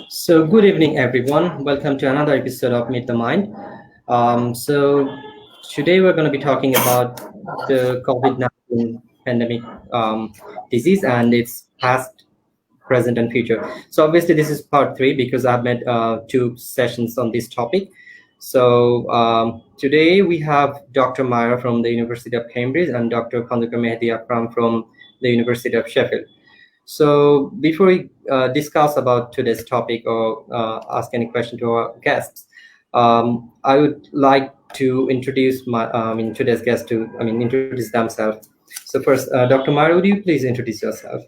So good evening, everyone. Welcome to another episode of Meet the Mind. So today we're going to be talking about the COVID-19 pandemic disease and its past, present, and future. So obviously this is part 3 because I've made 2 sessions on this topic. So today we have Dr. Myra from the University of Cambridge and Dr. Khondoker Mehedi Akram from the University of Sheffield. So before we discuss about today's topic or ask any question to our guests, I would like to introduce today's guests to introduce themselves. So first, Dr. Myra, would you please introduce yourself?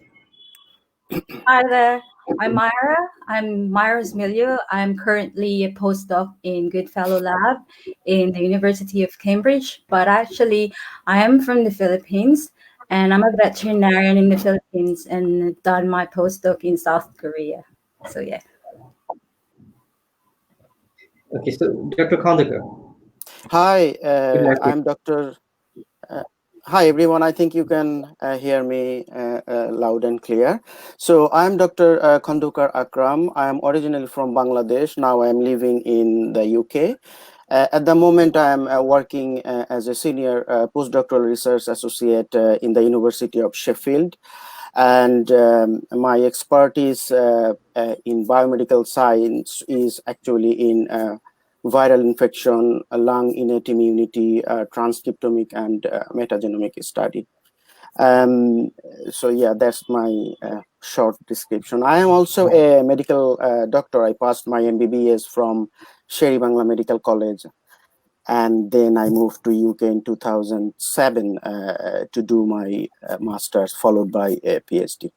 Hi there. I'm Myra. I'm Myra Hosmillo. I'm currently a postdoc in Goodfellow lab in the University of Cambridge, but actually I am from the Philippines and I'm a veterinarian in the Philippines and done my postdoc in South Korea. So yeah. Okay, so Dr. Khondoker. Hi, I'm Dr. Hi, everyone. I think you can hear me loud and clear. So I'm Dr. Khondoker Akram. I'm originally from Bangladesh. Now I'm living in the UK. At the moment, I'm working as a senior postdoctoral research associate in the University of Sheffield. And my expertise in biomedical science is actually in viral infection, lung innate immunity, transcriptomic and metagenomic study. So yeah, that's my short description. I am also a medical doctor. I passed my MBBS from Sherry Bangla Medical College. And then I moved to UK in 2007 to do my master's, followed by a PhD.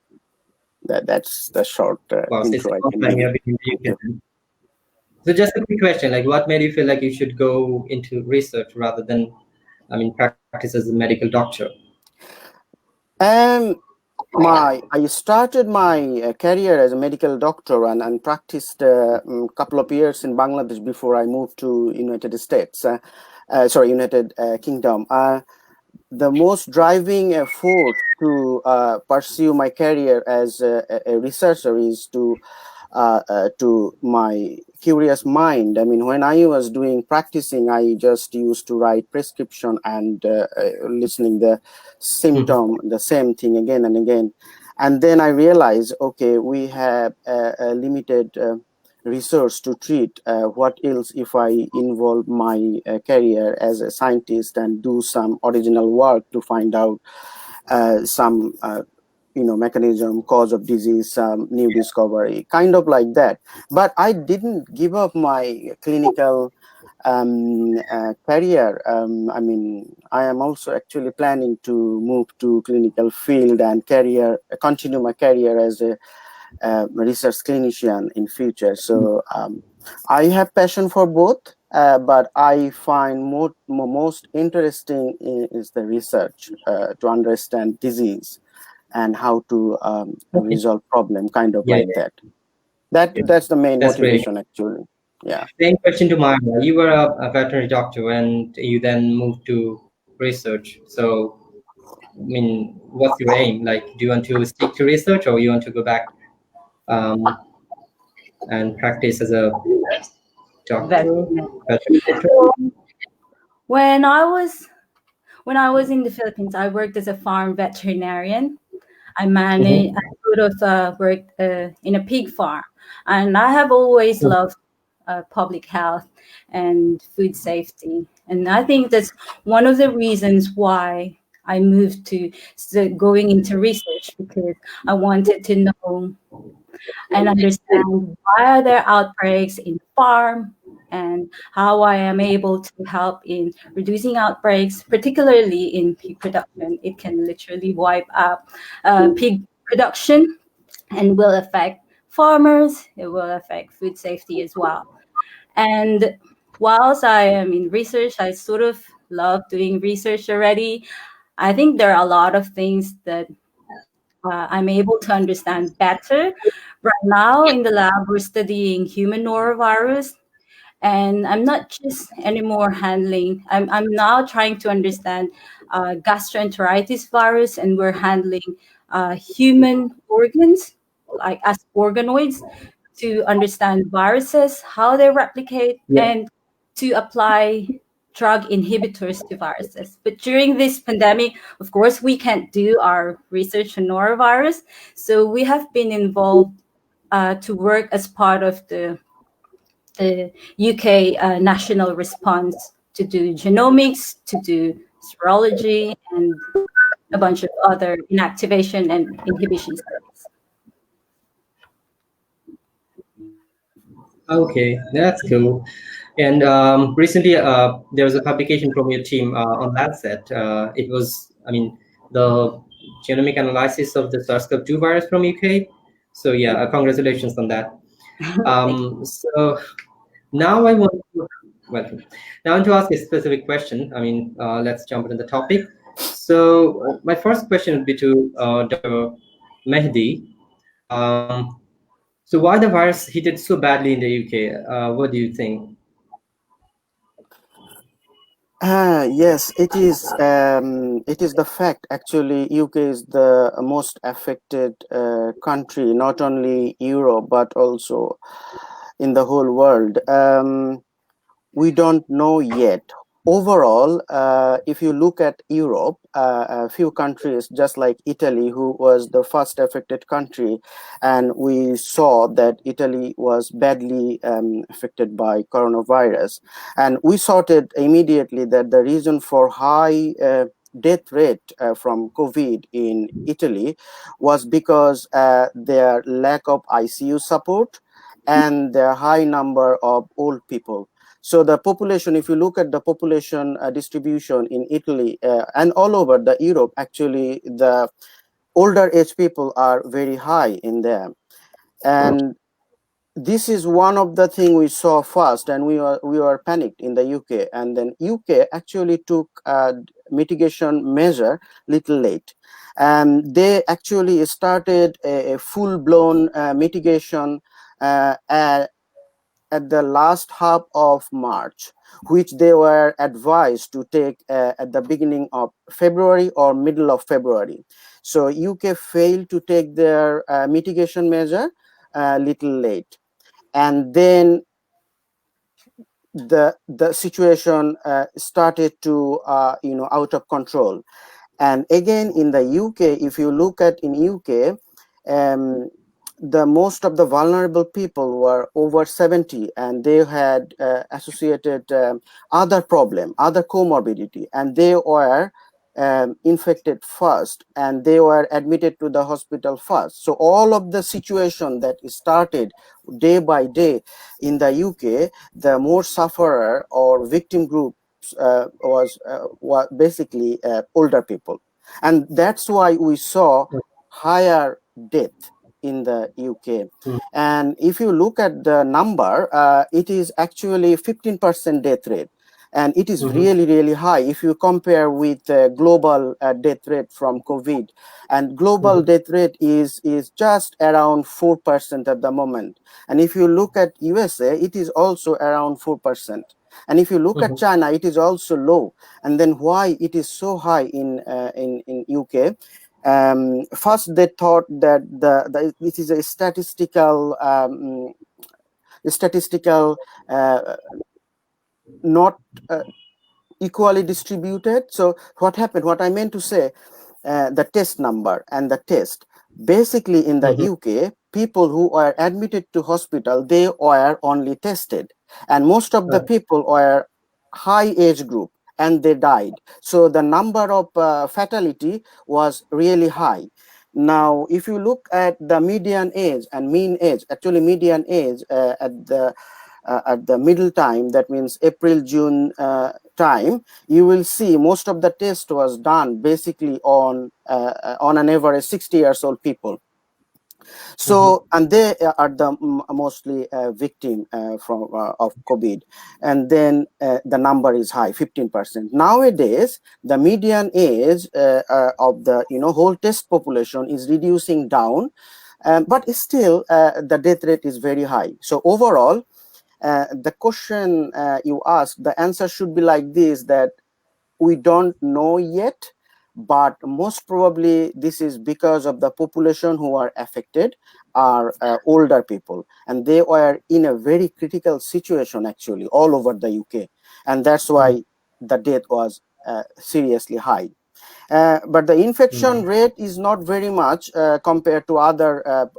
That's the short intro I can give. So just a quick question, like what made you feel like you should go into research rather than, practice as a medical doctor? I started my career as a medical doctor and practiced a couple of years in Bangladesh before I moved to United Kingdom. The most driving force to pursue my career as a researcher is to my curious mind. I mean, when I was practicing, I just used to write prescription and listening the symptom, the same thing again and again. And then I realized, okay, we have a limited resource to treat. What else if I involve my career as a scientist and do some original work to find out some mechanism, cause of disease, new discovery, kind of like that. But I didn't give up my clinical career. I am also actually planning to move to clinical field and continue my career as a research clinician in future. So I have passion for both, but I find most interesting is the research to understand disease and how to resolve problem, kind of like that. That's the main motivation, actually. Yeah. Same question to Myra. You were a veterinary doctor and you then moved to research. So, what's your aim? Like, do you want to stick to research or you want to go back and practice as a doctor? When I was in the Philippines, I worked as a farm veterinarian. I worked in a pig farm, and I have always loved public health and food safety. And I think that's one of the reasons why I moved to going into research, because I wanted to know and understand why are there outbreaks in the farm and how I am able to help in reducing outbreaks, particularly in pig production. It can literally wipe out pig production and will affect farmers. It will affect food safety as well. And whilst I am in research, I sort of love doing research already. I think there are a lot of things that I'm able to understand better. Right now in the lab, we're studying human norovirus. And I'm not just anymore handling, I'm now trying to understand gastroenteritis virus, and we're handling human organs, like as organoids, to understand viruses, how they replicate, Yeah. and to apply drug inhibitors to viruses. But during this pandemic, of course, we can't do our research on norovirus. So we have been involved to work as part of the UK national response to do genomics, to do serology, and a bunch of other inactivation and inhibition studies. Okay, that's cool. And recently, there was a publication from your team on Lancet. It was, I mean, the genomic analysis of the SARS-CoV-2 virus from UK. So yeah, congratulations on that. Thank you. So now I want to, well, now I want to ask a specific question. I mean, let's jump into the topic. So my first question would be to Dr. Mehdi. So why the virus hit it so badly in the UK? What do you think? Yes, it is. It is the fact. Actually, UK is the most affected country, not only Europe but also in the whole world. We don't know yet. Overall, if you look at Europe, a few countries, just like Italy, who was the first affected country, and we saw that Italy was badly affected by coronavirus. And we sorted immediately that the reason for high death rate from COVID in Italy was because their lack of ICU support and their high number of old people. So the population, if you look at the population distribution in Italy and all over the Europe, actually the older age people are very high in there. And this is one of the things we saw first, and we were panicked in the UK. And then UK actually took mitigation measure little late. And they actually started a full-blown mitigation at the last half of March, which they were advised to take at the beginning of February or middle of February. So UK failed to take their mitigation measure a little late. And then the situation started to out of control. And again in the UK, if you look at in UK, the most of the vulnerable people were over 70, and they had associated other problem, other comorbidity, and they were infected first, and they were admitted to the hospital first. So all of the situation that started day by day in the UK, the more sufferer or victim groups was basically older people. And that's why we saw higher death in the UK. And if you look at the number, it is actually 15% death rate. And it is really, really high if you compare with global death rate from COVID. And global death rate is just around 4% at the moment. And if you look at USA, it is also around 4%. And if you look at China, it is also low. And then why it is so high in UK? First, they thought that it is a statistical not equally distributed. So what happened? What I meant to say, the test number and the test. Basically, in the UK, people who are admitted to hospital, they were only tested, and most of the people were high age group, and they died. So the number of fatality was really high. Now, if you look at the median age and mean age, actually median age at the middle time, that means April, June time, you will see most of the test was done basically on an average 60 years old people. So, and they are the mostly victim from of COVID, and then the number is high, 15%. Nowadays, the median age of the whole test population is reducing down, but still the death rate is very high. So overall, the question you ask, the answer should be like this, that we don't know yet, but most probably this is because of the population who are affected are older people, and they were in a very critical situation actually all over the UK, and that's why the death was seriously high. But the infection rate is not very much compared to other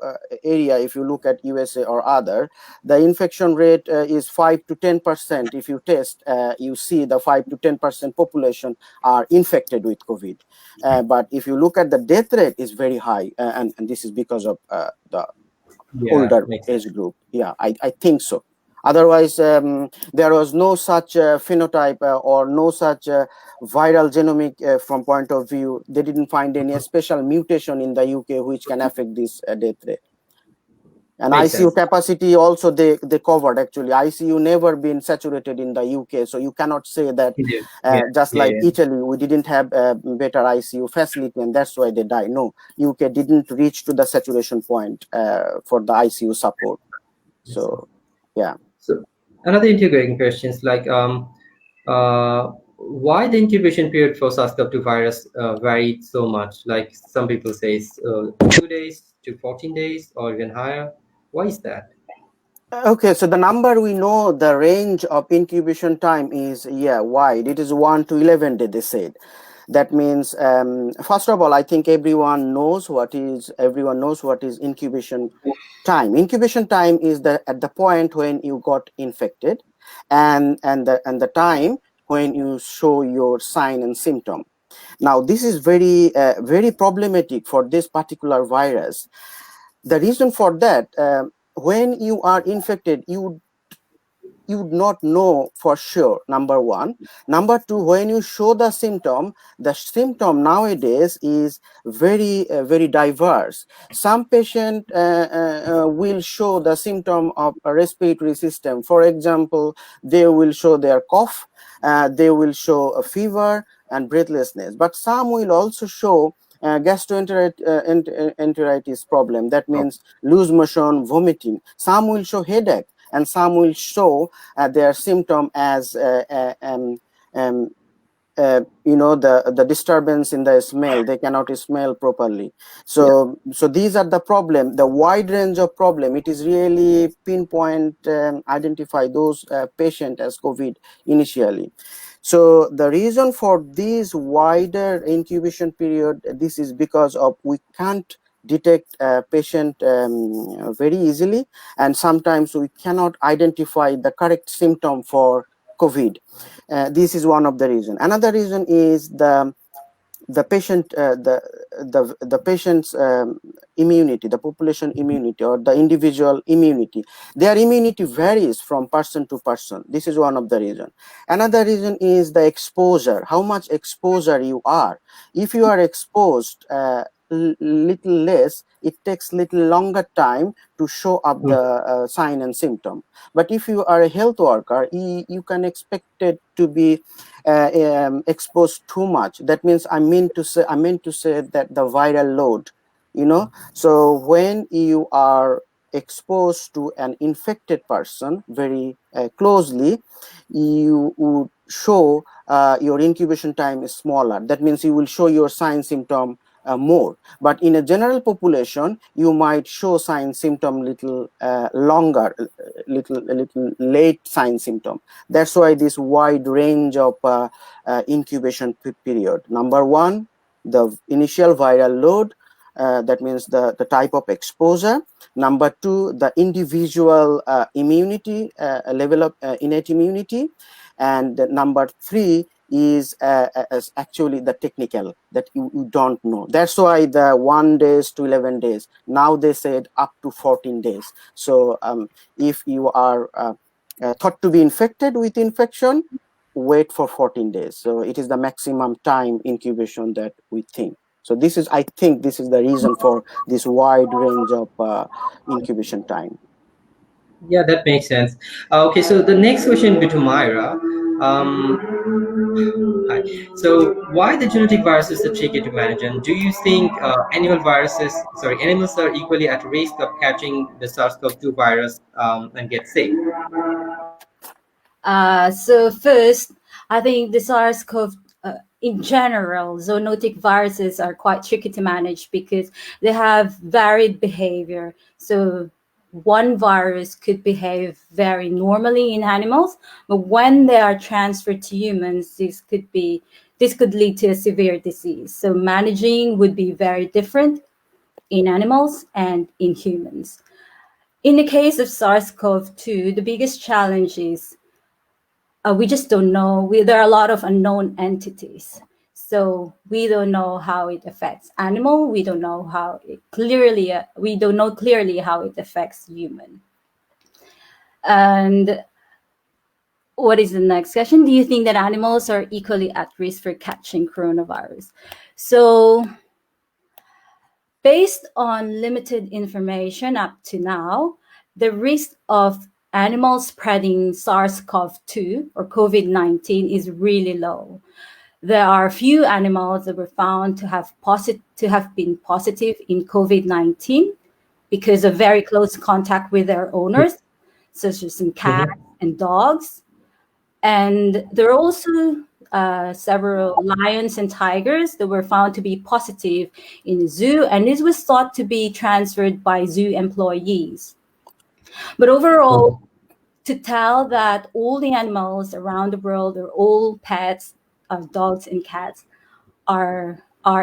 area. If you look at USA or other, the infection rate is 5 to 10%. If you test, you see the 5 to 10% population are infected with COVID. But if you look at the death rate, is very high, and this is because of the older age group. Yeah, I think so. Otherwise, there was no such phenotype or no such viral genomic from point of view. They didn't find any special mutation in the UK which can affect this death rate. And ICU capacity also they covered actually. ICU never been saturated in the UK, so you cannot say that just like Italy, we didn't have better ICU facility and that's why they died. No, UK didn't reach to the saturation point for the ICU support. So, yeah. So another integrating question is like, why the incubation period for SARS-CoV-2 virus varied so much? Like some people say it's 2 days to 14 days or even higher. Why is that? Okay, so the number we know, the range of incubation time is wide. It is 1 to 11 days, they said. That means, first of all, I think everyone knows what is incubation time. Incubation time is at the point when you got infected, and the time when you show your sign and symptom. Now, this is very very problematic for this particular virus. The reason for that, when you are infected, you would not know for sure, number one. Number two, when you show the symptom nowadays is very very diverse. Some patient will show the symptom of a respiratory system. For example, they will show their cough, they will show a fever and breathlessness, but some will also show gastroenteritis problem. That means loose motion, vomiting. Some will show headache, and some will show their symptom as the disturbance in the smell. They cannot smell properly. So these are the problem, the wide range of problem. It is really pinpoint identify those patient as COVID initially. So the reason for this wider incubation period, this is because of we can't detect a patient very easily, and sometimes we cannot identify the correct symptom for COVID. This is one of the reasons. Another reason is the patient the patient's immunity, the population immunity or the individual immunity. Their immunity varies from person to person. This is one of the reasons. Another reason is the exposure, how much exposure you are. If you are exposed little less, it takes little longer time to show up the sign and symptom. But if you are a health worker, you can expect it to be exposed too much. That means I meant to say that the viral load, so when you are exposed to an infected person very closely, you would show your incubation time is smaller. That means you will show your sign symptom more. But in a general population, you might show sign symptom little longer, little late sign symptom. That's why this wide range of incubation period. Number one, the initial viral load. That means the type of exposure. Number two, the individual immunity, level of innate immunity. And number three is actually the technical that you don't know. That's why the 1 days to 11 days. Now they said up to 14 days. So if you are thought to be infected with infection, wait for 14 days. So it is the maximum time incubation that we think. So this is, I think this is the reason for this wide range of incubation time. Yeah, that makes sense. Okay, so the next question will be to Myra. Hi. So why the genetic viruses are tricky to manage, and do you think animals are equally at risk of catching the SARS-CoV-2 virus and get sick? So first, I think the SARS-CoV, in general, zoonotic viruses are quite tricky to manage because they have varied behavior. So one virus could behave very normally in animals, but when they are transferred to humans, this could lead to a severe disease. So managing would be very different in animals and in humans. In the case of SARS-CoV-2, the biggest challenge is we just don't know. There are a lot of unknown entities. So we don't know how it affects animal. We don't know we don't know clearly how it affects human. And what is the next question? Do you think that animals are equally at risk for catching coronavirus? So based on limited information up to now, the risk of animals spreading SARS-CoV-2 or COVID-19 is really low. There are a few animals that were found to have been positive in COVID-19 because of very close contact with their owners, such as some cats and dogs. And there are also several lions and tigers that were found to be positive in the zoo, and this was thought to be transferred by zoo employees. But overall, to tell that all the animals around the world or all pets, dogs and cats, are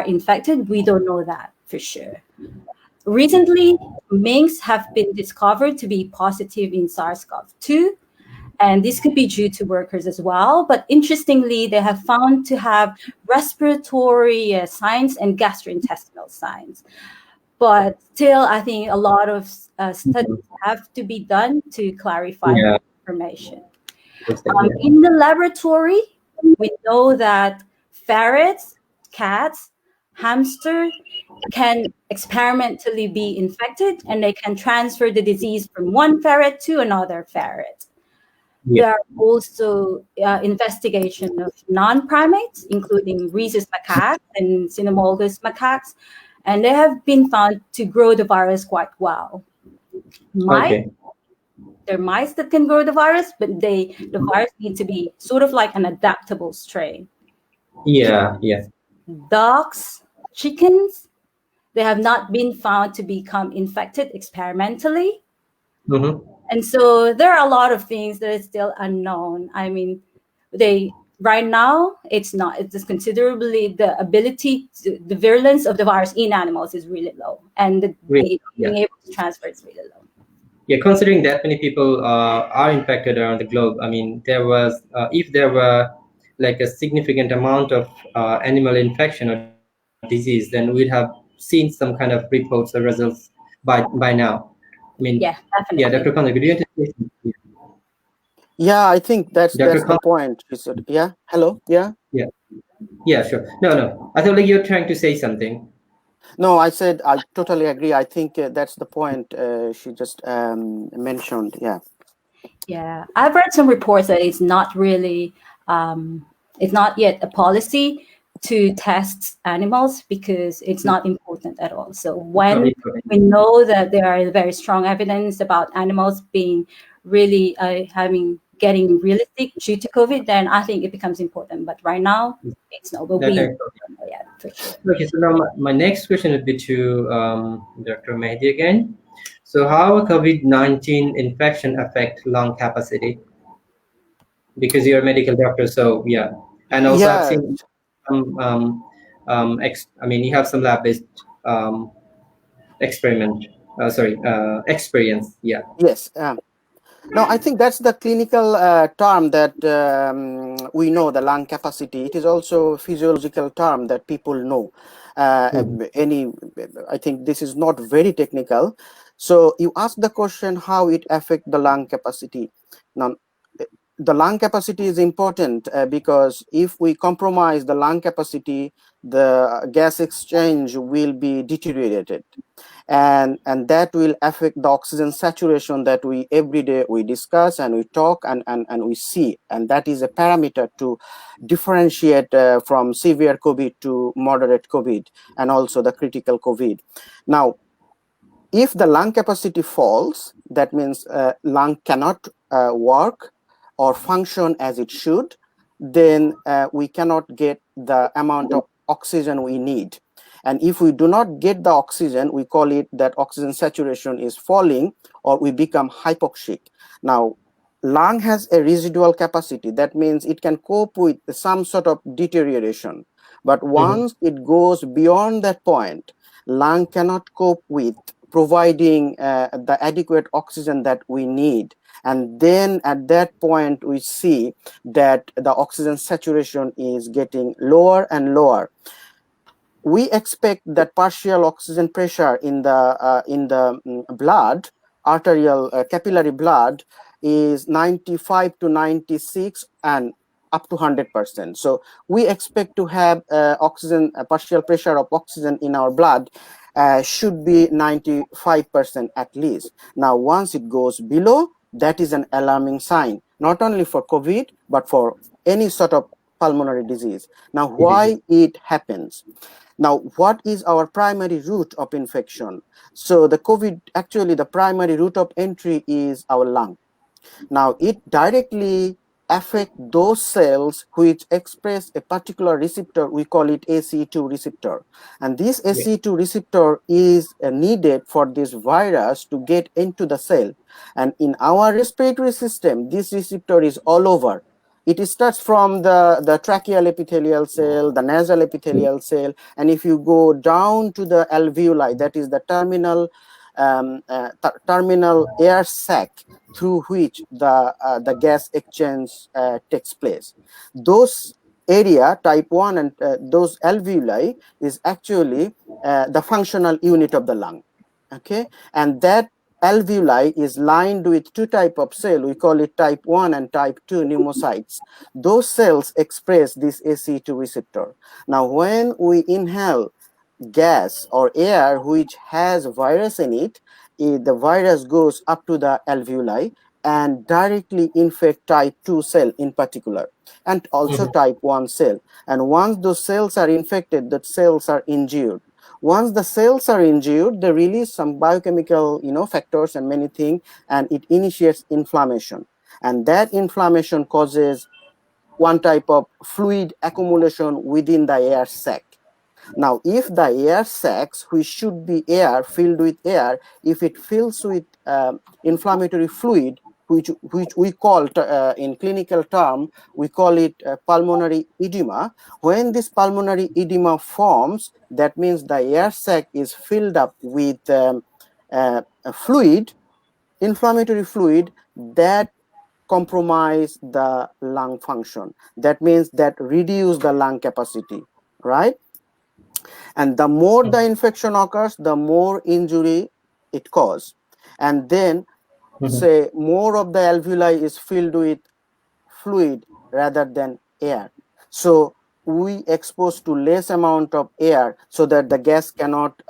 infected, we don't know that for sure. Recently, minks have been discovered to be positive in SARS-CoV-2, and this could be due to workers as well. But interestingly, they have found to have respiratory signs and gastrointestinal signs. But still, I think a lot of studies have to be done to clarify the information. In the laboratory, we know that ferrets, cats, hamsters can experimentally be infected, and they can transfer the disease from one ferret to another ferret. There are also investigation of non-primates, including rhesus macaques and cynomolgus macaques, and they have been found to grow the virus quite well. Mice, there are mice that can grow the virus, but the virus needs to be sort of like an adaptable strain. Yeah. Ducks, chickens, they have not been found to become infected experimentally. And so there are a lot of things that is still unknown. I mean, right now, it's just considerably the virulence of the virus in animals is really low, and being able to transfer is really low. Yeah, considering that many people are infected around the globe, I mean, if there were like a significant amount of animal infection or disease, then we'd have seen some kind of reports or results by now. I mean, definitely. Yeah, Dr. Khondoker, do you anticipate? Yeah, I think that's the point. Yeah. Hello. Yeah. Yeah, sure. No. I thought like you're trying to say something. No, I said I totally agree. I think that's the point she just mentioned. Yeah. Yeah, I've read some reports that it's not really, it's not yet a policy to test animals because it's not important at all. So when we know that there are very strong evidence about animals being really getting really sick due to COVID, then I think it becomes important. But right now, it's not. But we don't know yet for sure. Okay, so now my next question would be to Dr. Mehedi again. So how a COVID-19 infection affect lung capacity? Because you're a medical doctor, so yeah. And also I've seen some, you have some lab-based experience. Yeah. Yes. No, I think that's the clinical term that we know, the lung capacity. It is also a physiological term that people know. I think this is not very technical. So you ask the question how it affects the lung capacity. Now, the lung capacity is important because if we compromise the lung capacity, the gas exchange will be deteriorated, and that will affect the oxygen saturation that we every day we discuss and we talk and we see, and that is a parameter to differentiate from severe COVID to moderate COVID and also the critical COVID. Now, if the lung capacity falls, that means lung cannot work or function as it should, then we cannot get the amount of oxygen we need. And if we do not get the oxygen, we call it that oxygen saturation is falling, or we become hypoxic. Now, lung has a residual capacity. That means it can cope with some sort of deterioration. But once it goes beyond that point, lung cannot cope with providing the adequate oxygen that we need. And then at that point, we see that the oxygen saturation is getting lower and lower. We expect that partial oxygen pressure in the blood, arterial capillary blood, is 95 to 96 and up to 100%. So we expect to have oxygen, partial pressure of oxygen in our blood should be 95% at least. Now, once it goes below, that is an alarming sign, not only for COVID, but for any sort of pulmonary disease. Now, why it happens? Now, what is our primary route of infection? So the COVID, actually the primary route of entry is our lung. Now, it directly affects those cells which express a particular receptor. We call it ACE2 receptor. And this ACE2 receptor is needed for this virus to get into the cell. And in our respiratory system, this receptor is all over. It starts from the tracheal epithelial cell, the nasal epithelial cell, and if you go down to the alveoli, that is the terminal air sac through which the gas exchange takes place. Those area, type 1 and those alveoli is actually the functional unit of the lung. Okay, and that alveoli is lined with two types of cell. We call it type 1 and type 2 pneumocytes. Those cells express this ACE2 receptor. Now, when we inhale gas or air which has virus in it, the virus goes up to the alveoli and directly infect type 2 cell in particular, and also type 1 cell. And once those cells are infected, the cells are injured. Once the cells are injured, they release some biochemical, factors and many things, and it initiates inflammation. And that inflammation causes one type of fluid accumulation within the air sac. Now, if the air sacs, which should be air, filled with air, if it fills with inflammatory fluid, which we call, in clinical term, we call it pulmonary edema. When this pulmonary edema forms, that means the air sac is filled up with fluid, inflammatory fluid, that compromise the lung function. That means that reduce the lung capacity, right? And the more the infection occurs, the more injury it causes. And then, say, more of the alveoli is filled with fluid rather than air. So we expose to less amount of air so that the gas cannot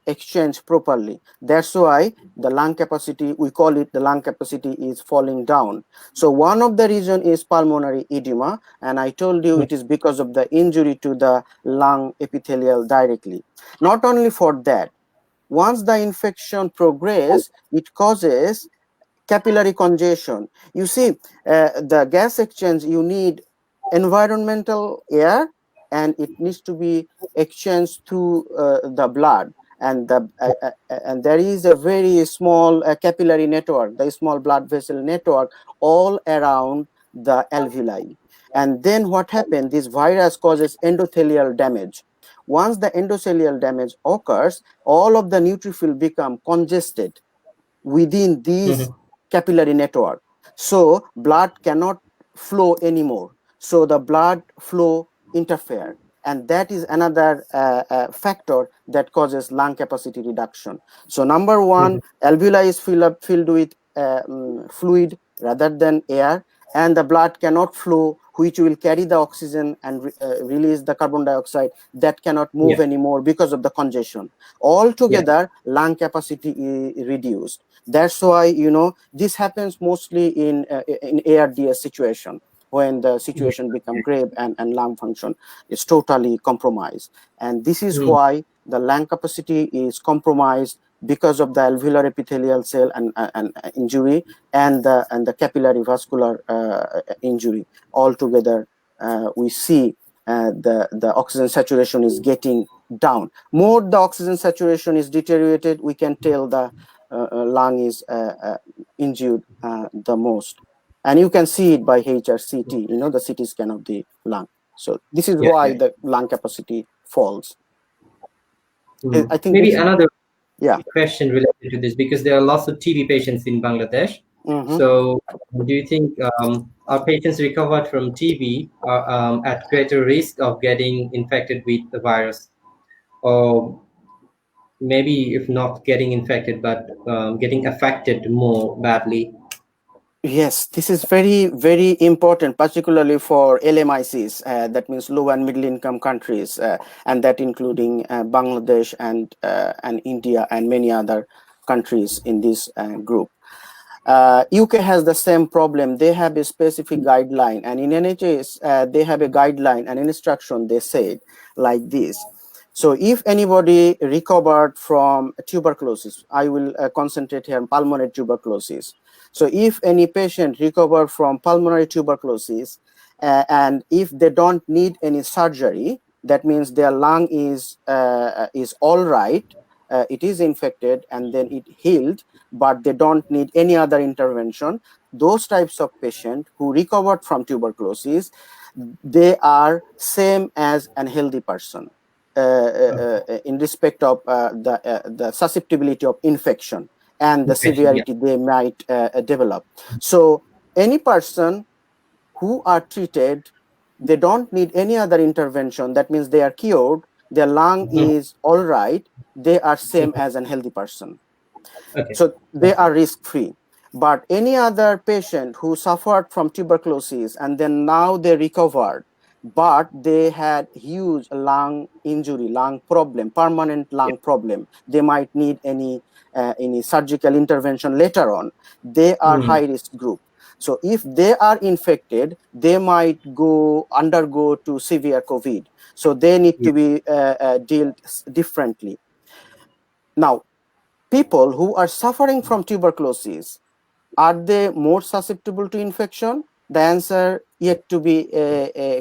exchange properly. That's why the lung capacity, we call it the lung capacity is falling down. So one of the reason is pulmonary edema, and I told you it is because of the injury to the lung epithelial directly. Not only for that, once the infection progresses, it causes capillary congestion. You see, the gas exchange, you need environmental air, and it needs to be exchanged through the blood. And and there is a very small capillary network, the small blood vessel network all around the alveoli. And then what happens? This virus causes endothelial damage. Once the endothelial damage occurs, all of the neutrophils become congested within these capillary network. So blood cannot flow anymore. So the blood flow interfere. And that is another factor that causes lung capacity reduction. So number one, alveoli is filled with fluid rather than air. and the blood cannot flow, which will carry the oxygen and release the carbon dioxide, that cannot move anymore because of the congestion. Altogether, lung capacity is reduced. That's why, this happens mostly in ARDS situation, when the situation becomes grave and lung function is totally compromised. And this is why the lung capacity is compromised, because of the alveolar epithelial cell and injury, and the capillary vascular injury. Altogether, we see the oxygen saturation is getting down. More the oxygen saturation is deteriorated, we can tell the lung is injured the most. And you can see it by HRCT, the CT scan of the lung. So this is why the lung capacity falls. I think maybe another question related to this, because there are lots of TB patients in Bangladesh. So do you think our patients recovered from TB are at greater risk of getting infected with the virus? Or maybe if not getting infected, but getting affected more badly? Yes, this is very, very important, particularly for LMICs, that means low and middle income countries, and that including Bangladesh and India and many other countries in this group. UK has the same problem. They have a specific guideline, and in NHS, they have a guideline and instruction, they said like this. So if anybody recovered from tuberculosis, I will concentrate here on pulmonary tuberculosis. So if any patient recover from pulmonary tuberculosis, and if they don't need any surgery, that means their lung is all right, it is infected and then it healed, but they don't need any other intervention. Those types of patients who recovered from tuberculosis, they are same as a healthy person in respect of the susceptibility of infection and the severity they might develop. So any person who are treated, they don't need any other intervention. That means they are cured, their lung is all right, they are same as a healthy person. So they are risk-free. But any other patient who suffered from tuberculosis and then now they recovered, but they had huge lung injury, lung problem, permanent lung problem, they might need any surgical intervention later on, they are high-risk group. So if they are infected, they might undergo to severe COVID. So they need to be dealt differently. Now, people who are suffering from tuberculosis, are they more susceptible to infection? The answer yet to be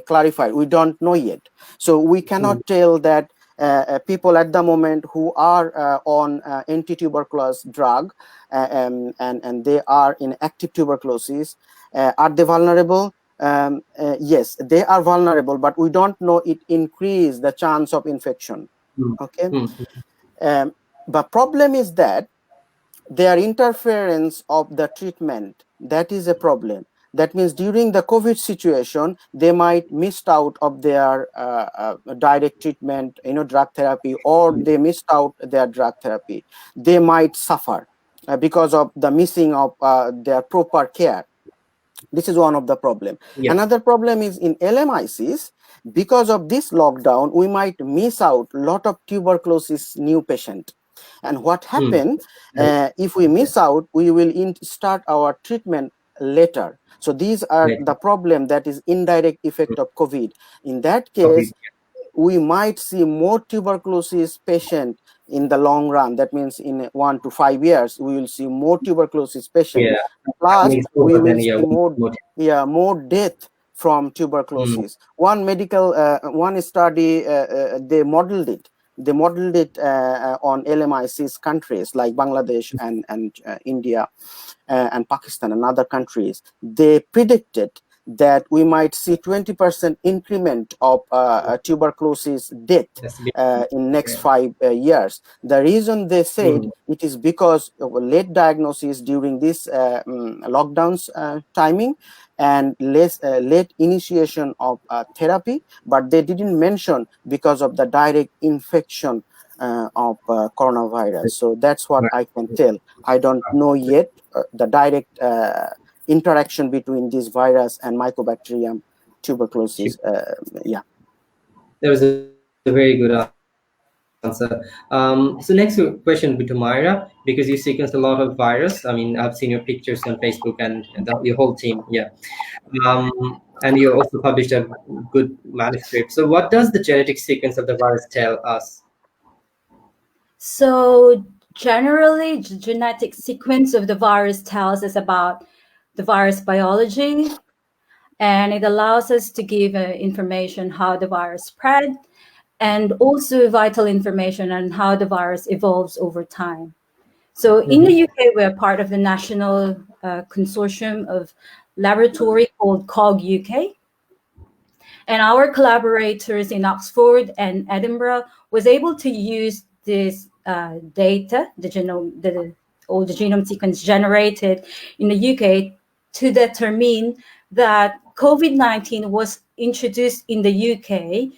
clarified. We don't know yet. So we cannot tell that people at the moment who are on anti-tuberculosis drug and they are in active tuberculosis, are they vulnerable? Yes, they are vulnerable, but we don't know it increase the chance of infection. Okay. The problem is that their interference of the treatment, that is a problem. That means during the COVID situation, they might missed out of their direct treatment, drug therapy, or they missed out their drug therapy. They might suffer because of the missing of their proper care. This is one of the problem. Another problem is in LMICs. Because of this lockdown, we might miss out a lot of tuberculosis new patient. And what happened, if we miss out, we will start our treatment later. So these are the problem that is indirect effect of COVID. In that case, we might see more tuberculosis patient in the long run. That means in 1 to 5 years, we will see more tuberculosis patient. Plus, we will see more death from tuberculosis. One study, they modeled it. They modeled it on LMIC's countries like Bangladesh and India and Pakistan and other countries. They predicted that we might see 20% increment of tuberculosis death in next 5 years. The reason they said it is because of late diagnosis during this lockdowns timing and late initiation of therapy, but they didn't mention because of the direct infection of coronavirus. So that's what I can tell. I don't know yet the direct interaction between this virus and Mycobacterium tuberculosis. Yeah. That was a very good answer. So next question would be to Myra, because you sequenced a lot of virus. I mean, I've seen your pictures on Facebook and your whole team. Yeah. And you also published a good manuscript. So what does the genetic sequence of the virus tell us? So generally, the genetic sequence of the virus tells us about the virus biology, and it allows us to give information how the virus spread, and also vital information on how the virus evolves over time. So in the UK, we're part of the national consortium of laboratory called COG UK. And our collaborators in Oxford and Edinburgh was able to use this data, all the genome sequence generated in the UK, to determine that COVID-19 was introduced in the UK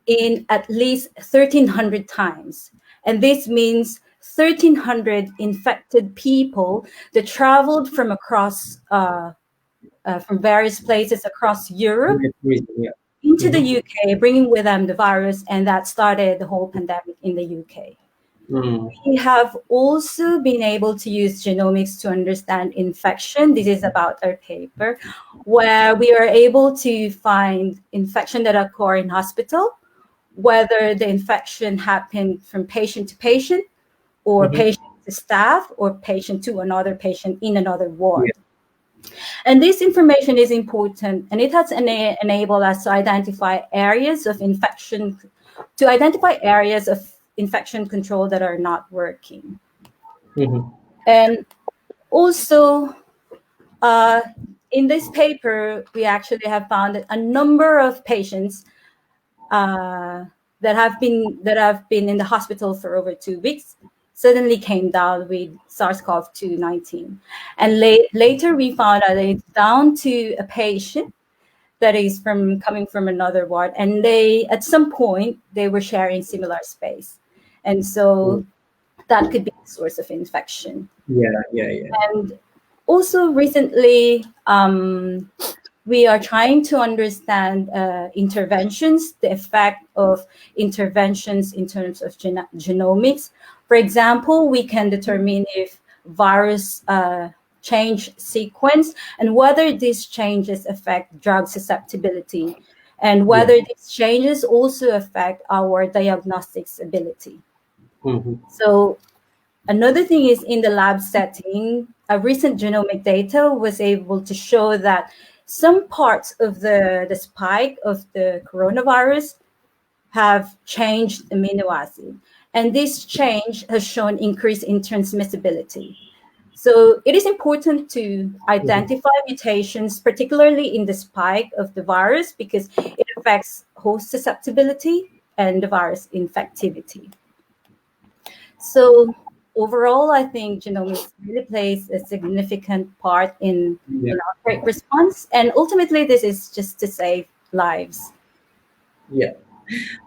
in at least 1,300 times. And this means 1,300 infected people that traveled from across, from various places across Europe into the UK, bringing with them the virus, and that started the whole pandemic in the UK. We have also been able to use genomics to understand infection. This is about our paper, where we are able to find infection that occur in hospital, whether the infection happened from patient to patient, or patient to staff, or patient to another patient in another ward. And this information is important, and it has enabled us to identify areas of infection, control that are not working. And also, in this paper, we actually have found that a number of patients that have been in the hospital for over 2 weeks suddenly came down with SARS-CoV-2 and later we found out that it's down to a patient that is coming from another ward, and they at some point they were sharing similar space, and so that could be the source of infection. And also recently, we are trying to understand interventions, the effect of interventions in terms of genomics. For example, we can determine if virus change sequence and whether these changes affect drug susceptibility, and whether these changes also affect our diagnostics ability. So another thing is, in the lab setting, a recent genomic data was able to show that some parts of the spike of the coronavirus have changed amino acid, and this change has shown increase in transmissibility. So it is important to identify mutations, particularly in the spike of the virus, because it affects host susceptibility and the virus infectivity. So overall, I think genomics really plays a significant part in outbreak response, and ultimately this is just to save lives.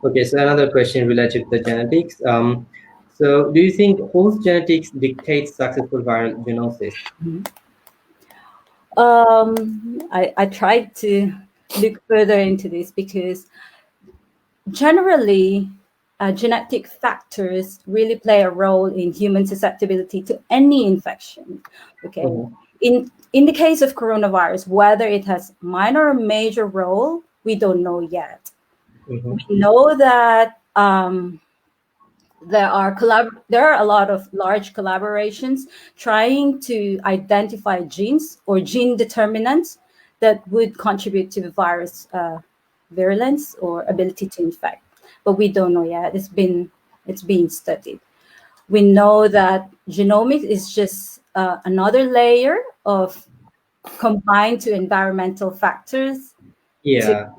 Okay, so another question related to the genetics. So do you think host genetics dictates successful viral genosis? I tried to look further into this, because generally genetic factors really play a role in human susceptibility to any infection. Okay, in the case of coronavirus, whether it has minor or major role, we don't know yet. We know that there are a lot of large collaborations trying to identify genes or gene determinants that would contribute to the virus virulence or ability to infect, but we don't know yet. It's being studied. We know that genomics is just another layer of combined to environmental factors. To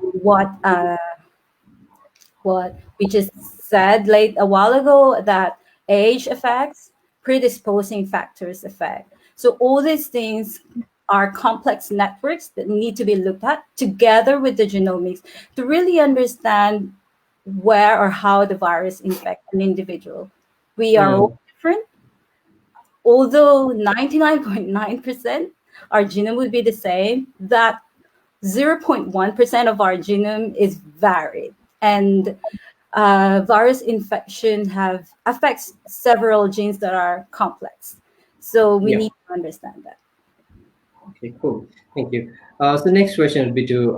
what we just said a while ago, that age affects, predisposing factors affect. So all these things are complex networks that need to be looked at together with the genomics to really understand where or how the virus infects an individual. We are all different. Although 99.9% our genome would be the same, that 0.1% of our genome is varied. And virus infection affects several genes that are complex. So we Yeah. need to understand that. Okay, cool. Thank you. So the next question will be to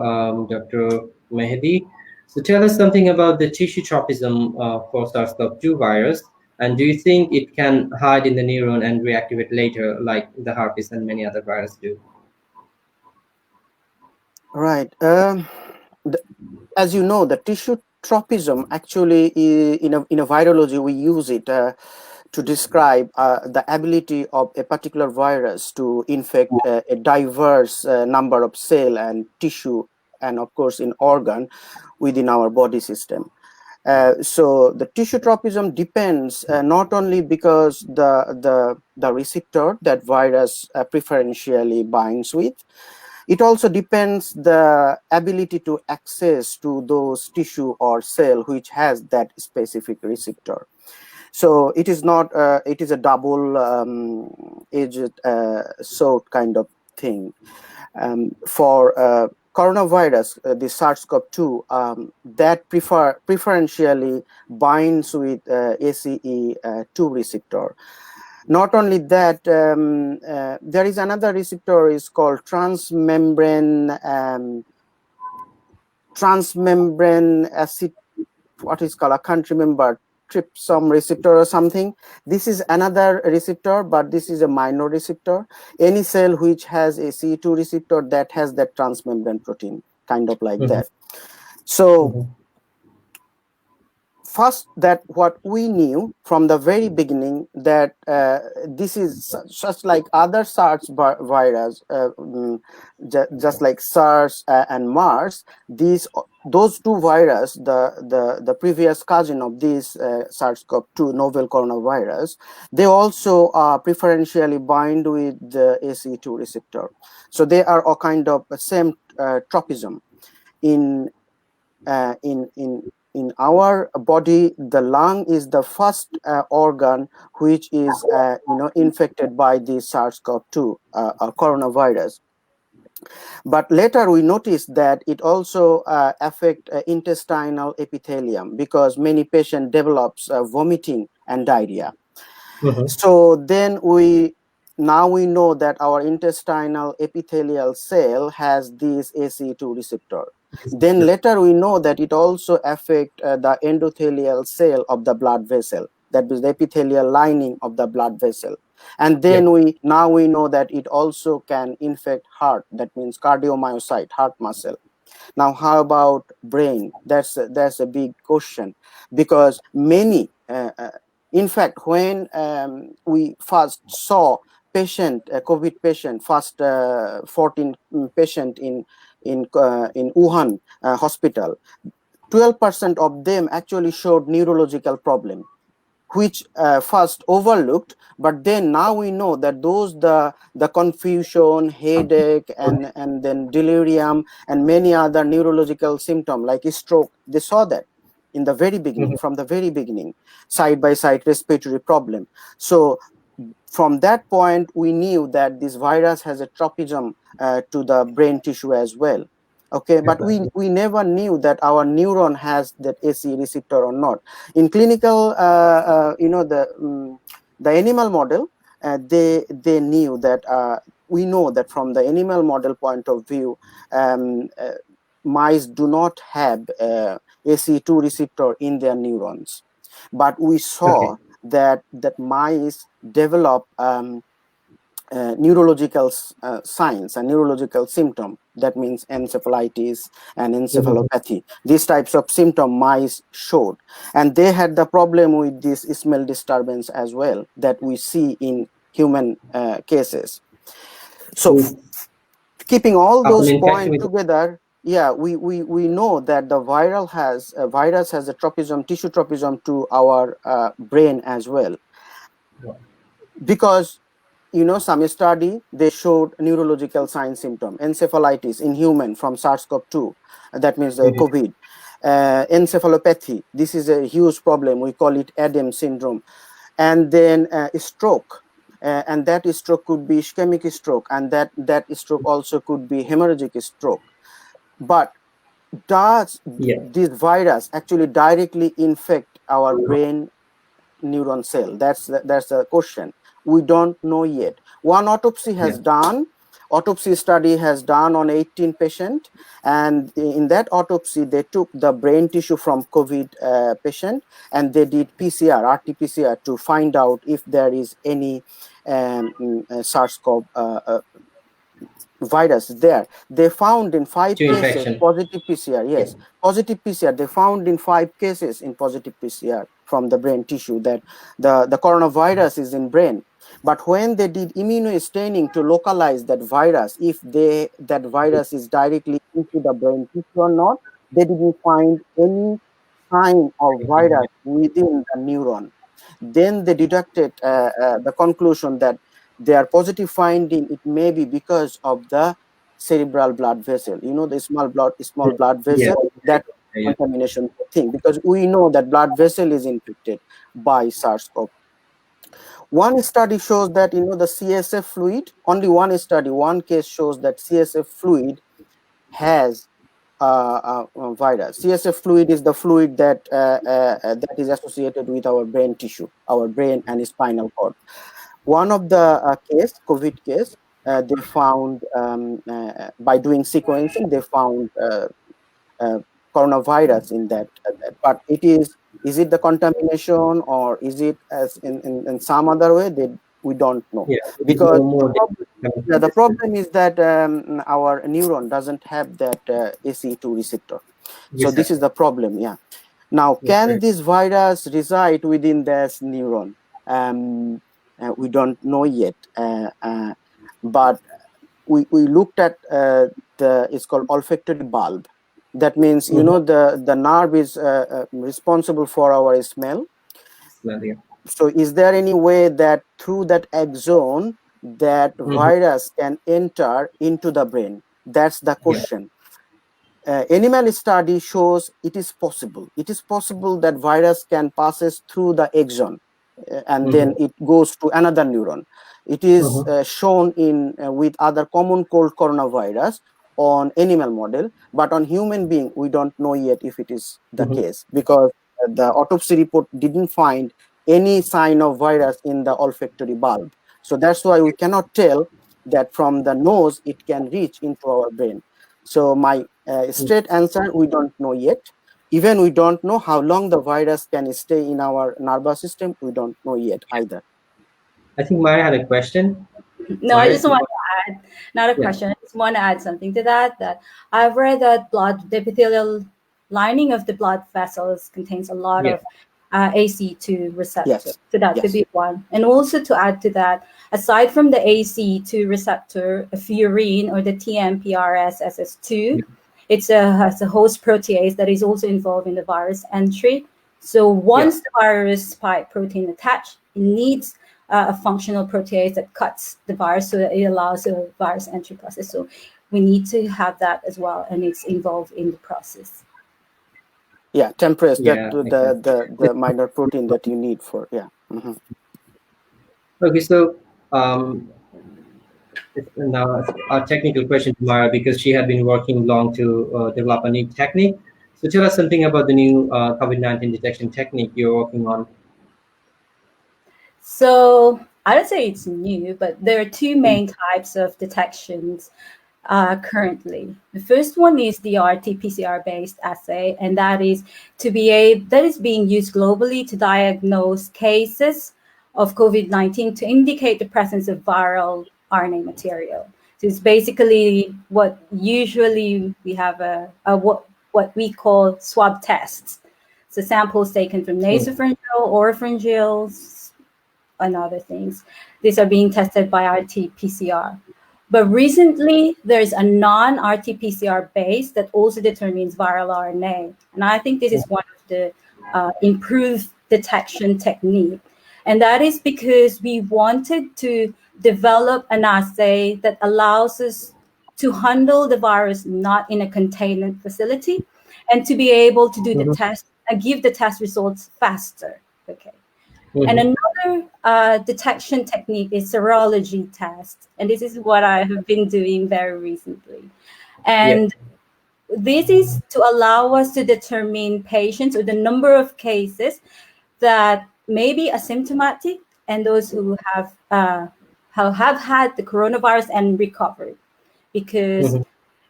Dr. Mehedi. So tell us something about the tissue tropism for SARS-CoV-2 virus, and do you think it can hide in the neuron and reactivate later, like the herpes and many other viruses do? Right. As you know, the tissue tropism actually, in a virology, we use it to describe the ability of a particular virus to infect a diverse number of cell and tissue, and of course in organ within our body system. So the tissue tropism depends not only because the receptor that virus preferentially binds with. It also depends the ability to access to those tissue or cell which has that specific receptor. So it is not, it is a double edged sword kind of thing. For coronavirus, the SARS-CoV-2, that preferentially binds with ACE2 receptor. Not only that, there is another receptor is called transmembrane acid, what is called, I can't remember, trypsome receptor or something. This is another receptor, but this is a minor receptor. Any cell which has a C2 receptor that has that transmembrane protein, kind of like that. So first, that what we knew from the very beginning, that this is just like other SARS virus, just like SARS and MERS. Those two viruses, the previous cousin of this SARS-CoV-2 novel coronavirus, they also preferentially bind with the ACE2 receptor. So they are a kind of same tropism. In our body, the lung is the first organ which is infected by the SARS-CoV-2 coronavirus. But later we noticed that it also affects intestinal epithelium, because many patients develops vomiting and diarrhea. So then now we know that our intestinal epithelial cell has this ACE2 receptor. Then later we know that it also affects the endothelial cell of the blood vessel, that is the epithelial lining of the blood vessel. And then now we know that it also can infect heart, that means cardiomyocyte, heart muscle. Now, how about brain? That's a big question, because many, in fact, when we first saw COVID patient, first 14 patient in Wuhan hospital, 12% of them actually showed neurological problem, which first overlooked, but then now we know that those the confusion, headache, and then delirium and many other neurological symptoms like stroke, they saw that in the very beginning, from the very beginning, side by side respiratory problem. So from that point, we knew that this virus has a tropism to the brain tissue as well. Okay, but we never knew that our neuron has that ACE receptor or not. In clinical, the animal model, they knew that we know that from the animal model point of view, mice do not have ACE2 receptor in their neurons, but we saw that mice develop neurological signs and neurological symptom. That means encephalitis and encephalopathy. These types of symptom mice showed, and they had the problem with this smell disturbance as well that we see in human cases. So keeping all those points together, yeah, we know that the virus has a tropism, tissue tropism to our brain as well, because some study, they showed neurological sign symptom, encephalitis in human from SARS-CoV-2, that means the COVID. Encephalopathy, this is a huge problem, we call it Adams syndrome. And then stroke. and that stroke could be ischemic stroke, and that stroke also could be hemorrhagic stroke. But does this virus actually directly infect our brain neuron cell? That's the question. We don't know yet. One autopsy study has done on 18 patients, and in that autopsy they took the brain tissue from COVID patient, and they did RT-PCR to find out if there is any SARS-CoV virus there. They found in 5 cases positive PCR. Yes, positive PCR. They found in 5 cases in positive PCR from the brain tissue that the coronavirus is in brain. But when they did immunostaining to localize that virus, if that virus is directly into the brain tissue or not, they didn't find any sign of virus within the neuron. Then they deducted the conclusion that their positive finding, it may be because of the cerebral blood vessel, the small blood vessel, that contamination thing, because we know that blood vessel is infected by SARS-CoV. One study shows that the CSF fluid, only one case shows that CSF fluid has virus. CSF fluid is the fluid that is associated with our brain tissue, our brain and spinal cord. One of the COVID case, they found by doing sequencing, they found coronavirus in that. But is it the contamination, or is it as in some other way? We don't know. Because the problem is that our neuron doesn't have that ACE2 receptor. So this is the problem. Now, can this virus reside within this neuron? We don't know yet, but we looked at it's called olfactory bulb. That means the nerve is responsible for our smell. So is there any way that through that axon that virus can enter into the brain? That's the question. Animal study shows it is possible. It is possible that virus can passes through the axon, and then it goes to another neuron. It is shown in with other common cold coronavirus on animal model, but on human being we don't know yet if it is the case, because the autopsy report didn't find any sign of virus in the olfactory bulb. So that's why we cannot tell that from the nose it can reach into our brain. So my straight answer, we don't know yet. Even we don't know how long the virus can stay in our nervous system. We don't know yet either. I think Myra had a question. No, I just want to add, not a question. I just want to add something to that. That I've read that the epithelial lining of the blood vessels contains a lot of ACE2 receptor. So that could be one. And also to add to that, aside from the ACE2 receptor, a furin or the TMPRSS2, it has a host protease that is also involved in the virus entry. So once the virus spike protein attached, it needs a functional protease that cuts the virus, so that it allows a virus entry process. So we need to have that as well, and it's involved in the process. Temprase, the minor protein that you need for Okay, so now a technical question to Myra, because she had been working long to develop a new technique. So tell us something about the new COVID-19 detection technique you're working on. So I don't say it's new, but there are two main types of detections currently. The first one is the RT-PCR based assay, and that is being used globally to diagnose cases of COVID-19 to indicate the presence of viral RNA material. So it's basically what usually we have what we call swab tests. So samples taken from nasopharyngeal, oropharyngeals, and other things. These are being tested by RT-PCR. But recently, there's a non-RT-PCR base that also determines viral RNA. And I think this is one of the improved detection technique. And that is because we wanted to develop an assay that allows us to handle the virus not in a containment facility, and to be able to do the test and give the test results faster. Okay. And another detection technique is serology test. And this is what I have been doing very recently. And this is to allow us to determine patients or the number of cases that may be asymptomatic and those who have had the coronavirus and recovered. Because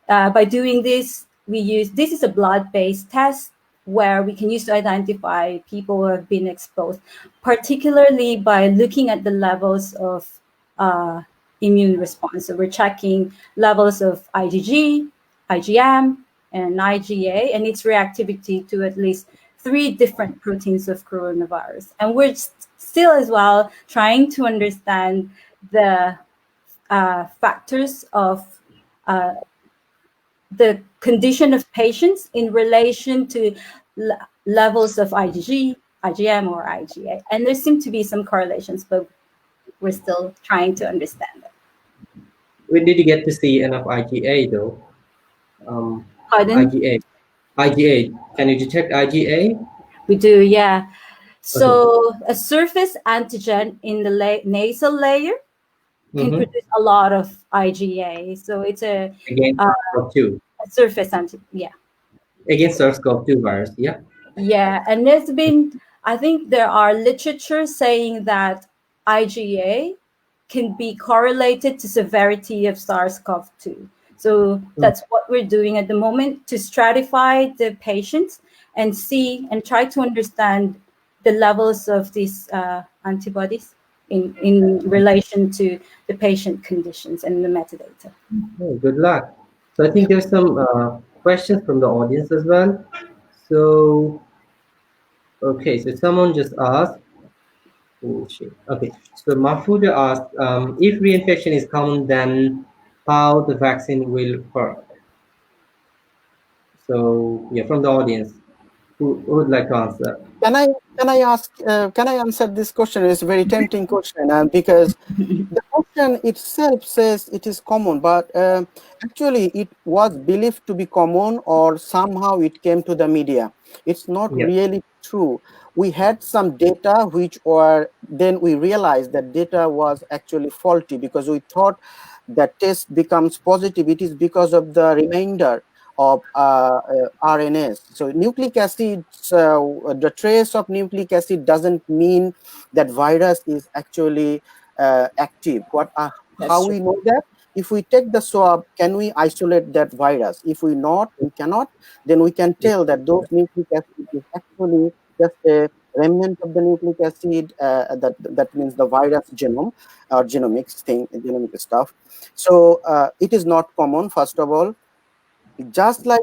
by doing this, this is a blood-based test where we can use to identify people who have been exposed, particularly by looking at the levels of immune response. So we're checking levels of IgG, IgM, and IgA, and its reactivity to at least 3 different proteins of coronavirus. And we're still as well trying to understand the factors of the condition of patients in relation to levels of IgG, IgM, or IgA. And there seem to be some correlations, but we're still trying to understand it. When did you get to see enough IgA though? Pardon? IgA. Can you detect IgA? We do, yeah. So a surface antigen in the nasal layer can produce a lot of IgA. So it's against SARS-CoV-2. A surface antigen, yeah. Against SARS-CoV-2 virus, yeah. Yeah, and there's been, I think there are literature saying that IgA can be correlated to severity of SARS-CoV-2. So that's what we're doing at the moment, to stratify the patients and see and try to understand the levels of these antibodies in relation to the patient conditions and the metadata. Oh, good luck. So I think there's some questions from the audience as well. So, okay, so someone just asked, oh shit. Okay, so Mahfouda asked, if reinfection is common, then how the vaccine will work? So, yeah, from the audience, who would like to answer? Can I answer this question? It's a very tempting question, because the question itself says it is common, but actually it was believed to be common, or somehow it came to the media. It's not really true. We had some data which were, then we realized that data was actually faulty, because we thought that test becomes positive. It is because of the remainder of RNAs. So nucleic acids, the trace of nucleic acid doesn't mean that virus is actually active. How we know that? If we take the swab, can we isolate that virus? If we cannot, then we can tell that those nucleic acid is actually just a remnant of the nucleic acid. That means the virus genome or genomic stuff. So it is not common, first of all. Just like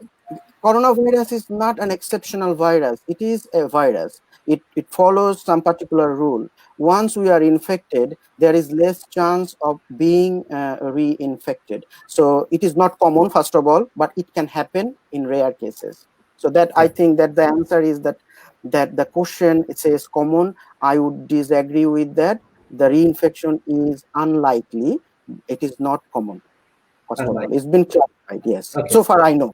coronavirus is not an exceptional virus, it is a virus. It follows some particular rule. Once we are infected, there is less chance of being reinfected. So it is not common, first of all, but it can happen in rare cases. So that I think that the answer is that the question, it says common. I would disagree with that. The reinfection is unlikely. It is not common. First of all, it's been clarified. Yes. Okay. So far, I know.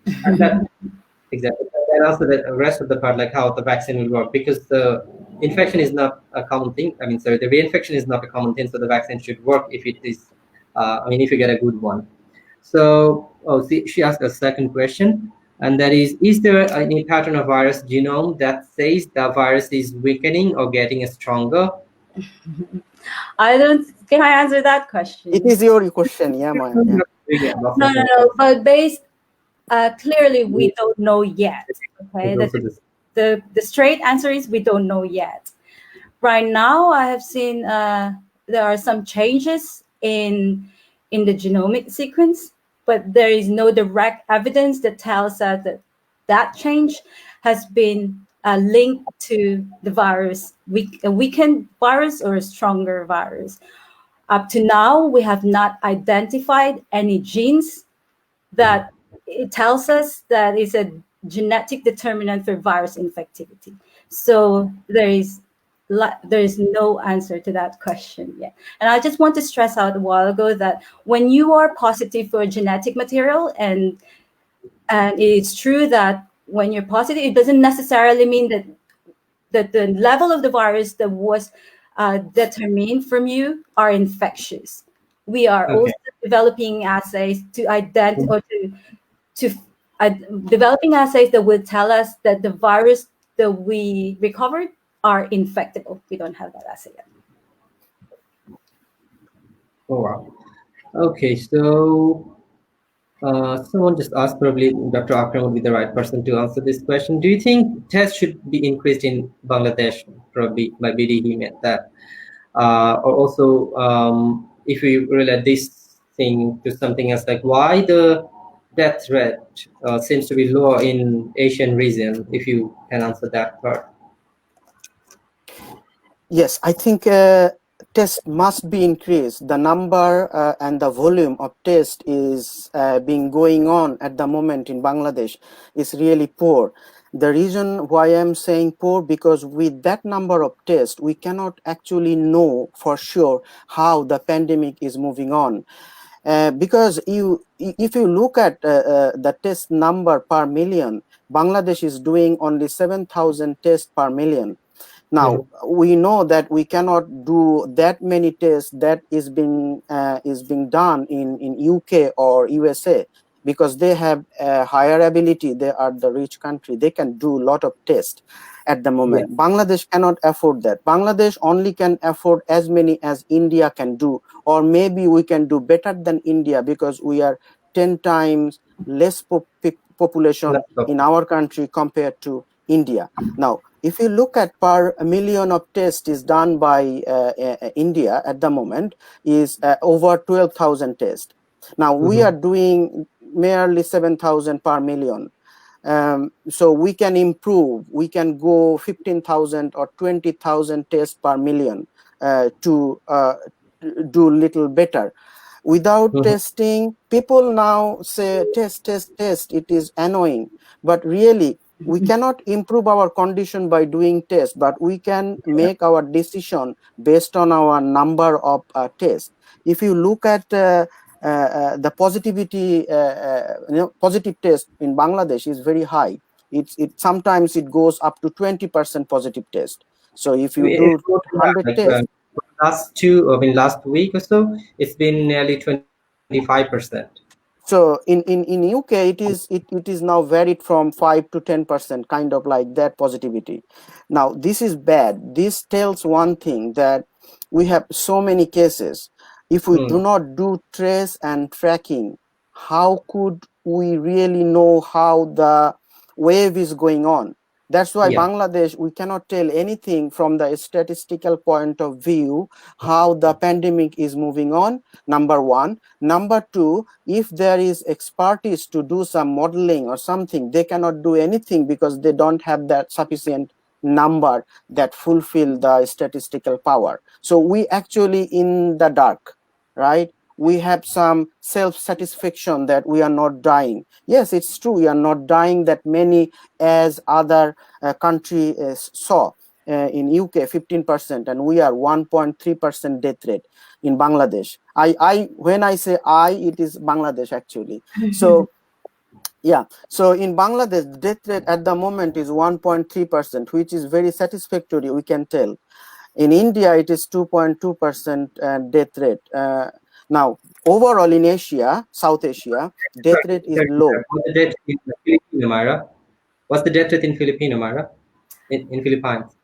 Exactly. And also the rest of the part, like how the vaccine will work, because the infection is not a common thing. I mean, sorry, the reinfection is not a common thing, so the vaccine should work if it is. If you get a good one. So, she asked a second question, and that is there any pattern of virus genome that says the virus is weakening or getting stronger? Can I answer that question? It is your question, yeah, Maya. Yeah. No. But clearly we don't know yet. Okay, the straight answer is we don't know yet. Right now, I have seen there are some changes in the genomic sequence, but there is no direct evidence that tells us that change has been linked to the virus, a weakened virus or a stronger virus. Up to now, we have not identified any genes that it tells us that is a genetic determinant for virus infectivity. So there is no answer to that question yet. And I just want to stress out a while ago that when you are positive for genetic material, and it's true that when you're positive, it doesn't necessarily mean that the level of the virus that was determined from you are infectious. We are also developing assays to identify or to developing assays that will tell us that the virus that we recovered are infectable. We don't have that assay yet. Oh, wow. Okay, so someone just asked, probably Dr. Akram would be the right person to answer this question. Do you think tests should be increased in Bangladesh? Probably by BD he meant that. Or also, if we relate this thing to something else, like why the death rate seems to be lower in Asian region, if you can answer that part. Yes, I think tests must be increased. The number and the volume of tests is being going on at the moment in Bangladesh is really poor. The reason why I'm saying poor, because with that number of tests, we cannot actually know for sure how the pandemic is moving on. Because if you look at the test number per million, Bangladesh is doing only 7,000 tests per million. Now, we know that we cannot do that many tests that is being done in UK or USA, because they have a higher ability. They are the rich country. They can do a lot of tests at the moment. Bangladesh cannot afford that. Bangladesh only can afford as many as India can do, or maybe we can do better than India, because we are 10 times less population in our country compared to India. Now, if you look at per million of tests is done by India at the moment is over 12,000 tests. Now we are doing merely 7,000 per million. So we can improve. We can go 15,000 or 20,000 tests per million to do little better. Without testing, people now say test. It is annoying, but really we cannot improve our condition by doing tests, but we can make our decision based on our number of tests. If you look at the positivity, positive test in Bangladesh is very high. Sometimes it goes up to 20% positive test. So if you do 100 tests, last week or so, it's been nearly 25%. So in UK it is now varied from 5 to 10%, kind of like that positivity. Now this is bad. This tells one thing, that we have so many cases. If we do not do trace and tracking, how could we really know how the wave is going on? That's why Bangladesh, we cannot tell anything from the statistical point of view how the pandemic is moving on, number one. Number two, if there is expertise to do some modeling or something, they cannot do anything because they don't have that sufficient number that fulfill the statistical power. So we actually in the dark, right? We have some self-satisfaction that we are not dying. Yes, it's true, we are not dying that many as other countries saw. In UK 15%, and we are 1.3% death rate in Bangladesh. When I say it is Bangladesh actually. So yeah, so in Bangladesh death rate at the moment is 1.3%, which is very satisfactory, we can tell. In India it is 2.2% death rate. Now overall in Asia, South Asia, death rate is low. What's the death in Filipino, Myra? What's the death rate in Filipino, Myra? In Philippines?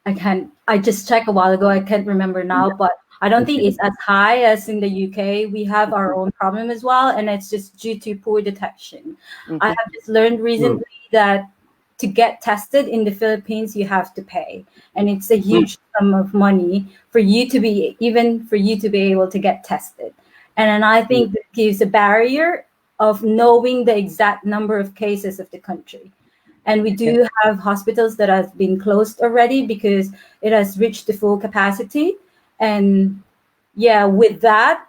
I just checked a while ago. I can't remember now, but I don't think it's as high as in the UK. We have our own problem as well, and it's just due to poor detection. I have just learned recently that to get tested in the Philippines, you have to pay, and it's a huge sum of money for you to be able to get tested. And then I think that gives a barrier of knowing the exact number of cases of the country. And we do have hospitals that have been closed already because it has reached the full capacity. And with that,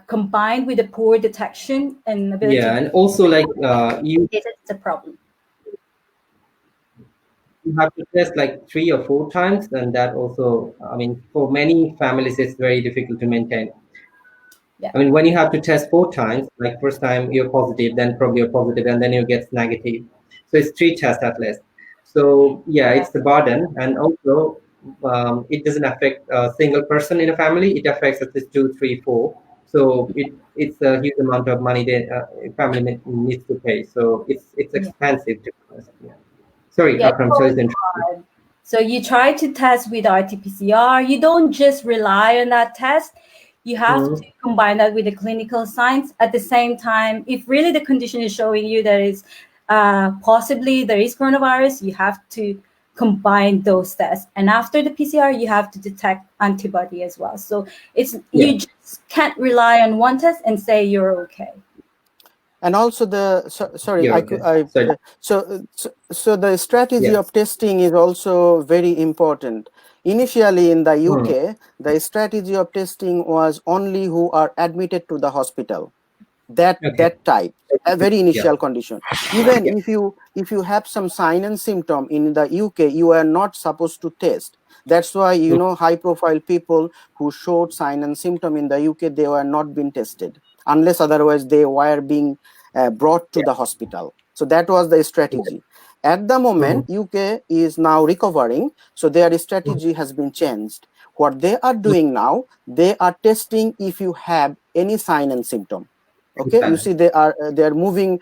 combined with the poor detection and ability, and also like it's a problem. You have to test like 3 or 4 times, and that also, I mean, for many families, it's very difficult to maintain. I mean, when you have to test 4 times, like first time you're positive, then probably you're positive, and then you get negative. So it's 3 tests at least. So yeah, it's the burden, and also it doesn't affect a single person in a family. It affects at least two, three, four. So it's a huge amount of money that family needs to pay. So it's Yeah. expensive to be honest. Yeah. Sorry, Yeah, it's Akram. Sorry always to interrupt. hard. So you try to test with RT-PCR. You don't just rely on that test. You have to Mm, combine that with the clinical signs at the same time. If really the condition is showing you that is possibly there is coronavirus, you have to combine those tests. And after the PCR, you have to detect antibody as well. So it's yeah. you just can't rely on one test and say you're okay. And also sorry, You're I okay. could I Sorry. so the strategy Yeah. of testing is also very important. Initially in the Mm, UK, the strategy of testing was only who are admitted to the hospital. okay. That type, a very Yeah. initial condition. Even Yeah. if you have some sign and symptom in the UK, you are not supposed to test. That's why, Mm, high profile people who showed sign and symptom in the UK, they were not being tested unless otherwise they were being brought to yeah. the hospital. So that was the strategy. At the Mhm, moment, UK is now recovering, so their mhm, strategy has been changed. What they are mhm. doing now, they are testing if you have any sign and symptom. Okay, you Exactly. see they are moving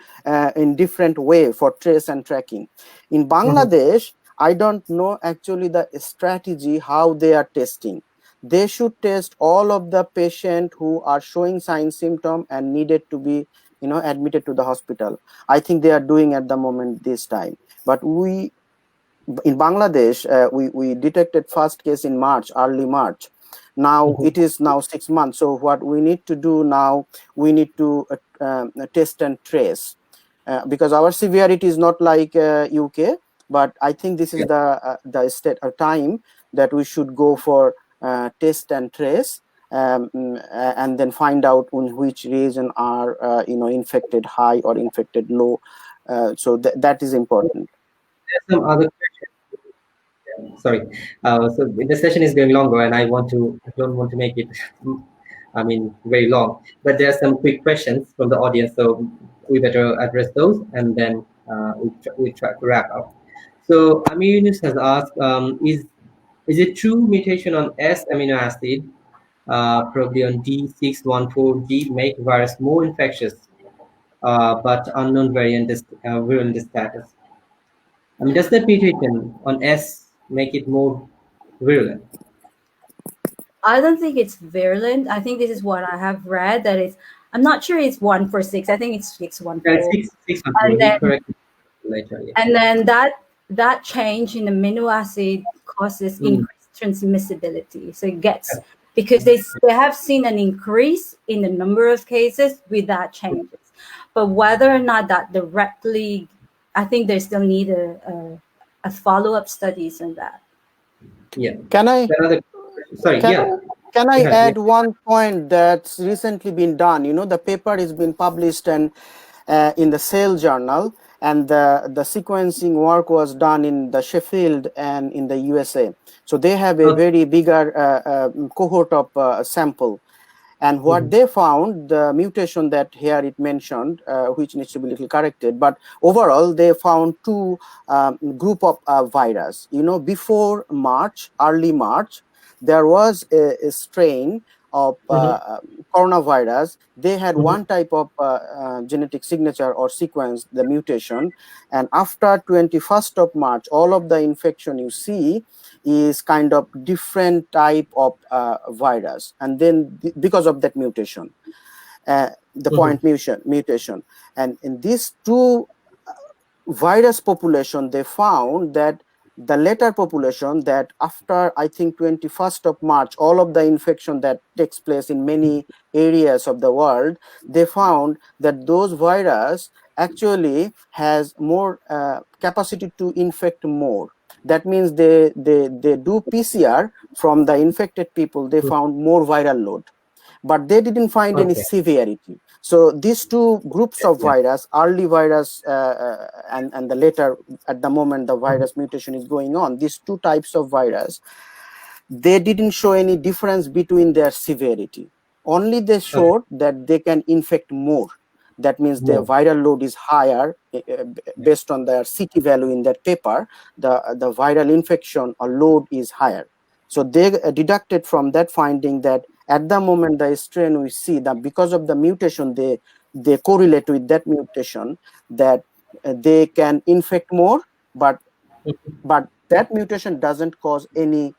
in different way for trace and tracking. In Mhm. Bangladesh, I don't know actually the strategy how they are testing. They should test all of the patient who are showing sign symptom and needed to be admitted to the hospital. I think they are doing at the moment this time. But we in Bangladesh, we detected first case in March, early March. Now Mhm. it is now 6 months. So what we need to do now, we need to test and trace, because our severity is not like UK. But I think this is Yeah. the state time that we should go for test and trace, and then find out in which region are infected high or infected low. So that is important. There's some other sorry. So the session is going longer, and I don't want to make it, I mean, very long. But there are some quick questions from the audience, so we better address those, and then we try to wrap up. So Amir Yunus has asked, is it true mutation on S amino acid, probably on D614G, make virus more infectious, but unknown virulent status? I mean, does that mutation on S make it more virulent? I don't think it's virulent. I think this is what I have read that it's. I'm not sure it's 146. I think it's 614. Six months ago, And he then corrected later. Yeah. that change in amino acid causes Mm, increased transmissibility. So it gets yeah. because they have seen an increase in the number of cases with that changes. But whether or not that directly, I think they still need a follow up studies on that. Yeah. Can I Another question. Sorry. can Yeah. can Go I ahead. Yeah. add one point that's recently been done? The paper has been published and in the Cell journal, and the sequencing work was done in the Sheffield and in the USA. So they have a Okay. very bigger cohort of sample. And what Mhm, they found, the mutation that here it mentioned, which needs to be little corrected, but overall they found two group of virus. Before March, early March, there was a strain of mhm, coronavirus. They had mhm. one type of genetic signature or sequence, the mutation, and after 21st of March, all of the infection you see is kind of different type of virus, and then because of that mutation, the Mhm. point mutation, and in these two virus population, they found that the later population, that after I think 21st of March, all of the infection that takes place in many areas of the world, they found that those virus actually has more capacity to infect more. That means they do PCR from the infected people, they found more viral load, but they didn't find any Okay. severity. So these two groups of Yeah. virus, early virus and the later, at the moment the Mhm. virus mutation is going on, these two types of virus, they didn't show any difference between their severity. Only they Okay. showed that they can infect more. That means the viral load is higher based on their CT value in that paper. The viral infection or load is higher. So they deducted from that finding that at the moment the strain we see that because of the mutation, they correlate with that mutation, that they can infect more, but that mutation doesn't cause any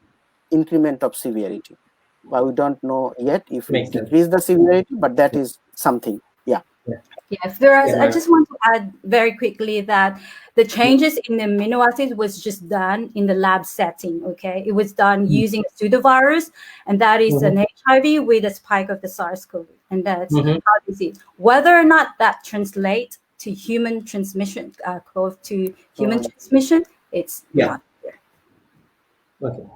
increment of severity. But we don't know yet if it decreases the severity, but that is something. Yeah. Yeah, Firoz, I just want to add very quickly that the changes in the amino acids was just done in the lab setting, okay? It was done using a pseudovirus, and that is an HIV with a spike of the SARS-CoV, and that's how you see. Whether or not that translates to human transmission, transmission, it's not clear. Okay.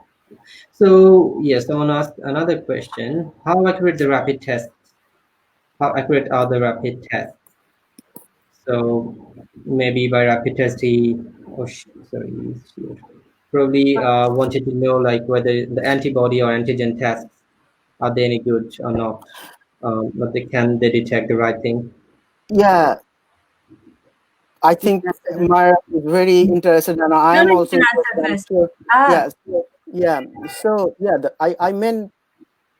So, yes, I want to ask another question. How accurate the rapid tests? How accurate are the rapid tests? So maybe by rapid test he probably wanted to know like whether the antibody or antigen tests are they any good or not, but can they detect the right thing? Yeah, I think Myra is very interested, and I am also interested. I meant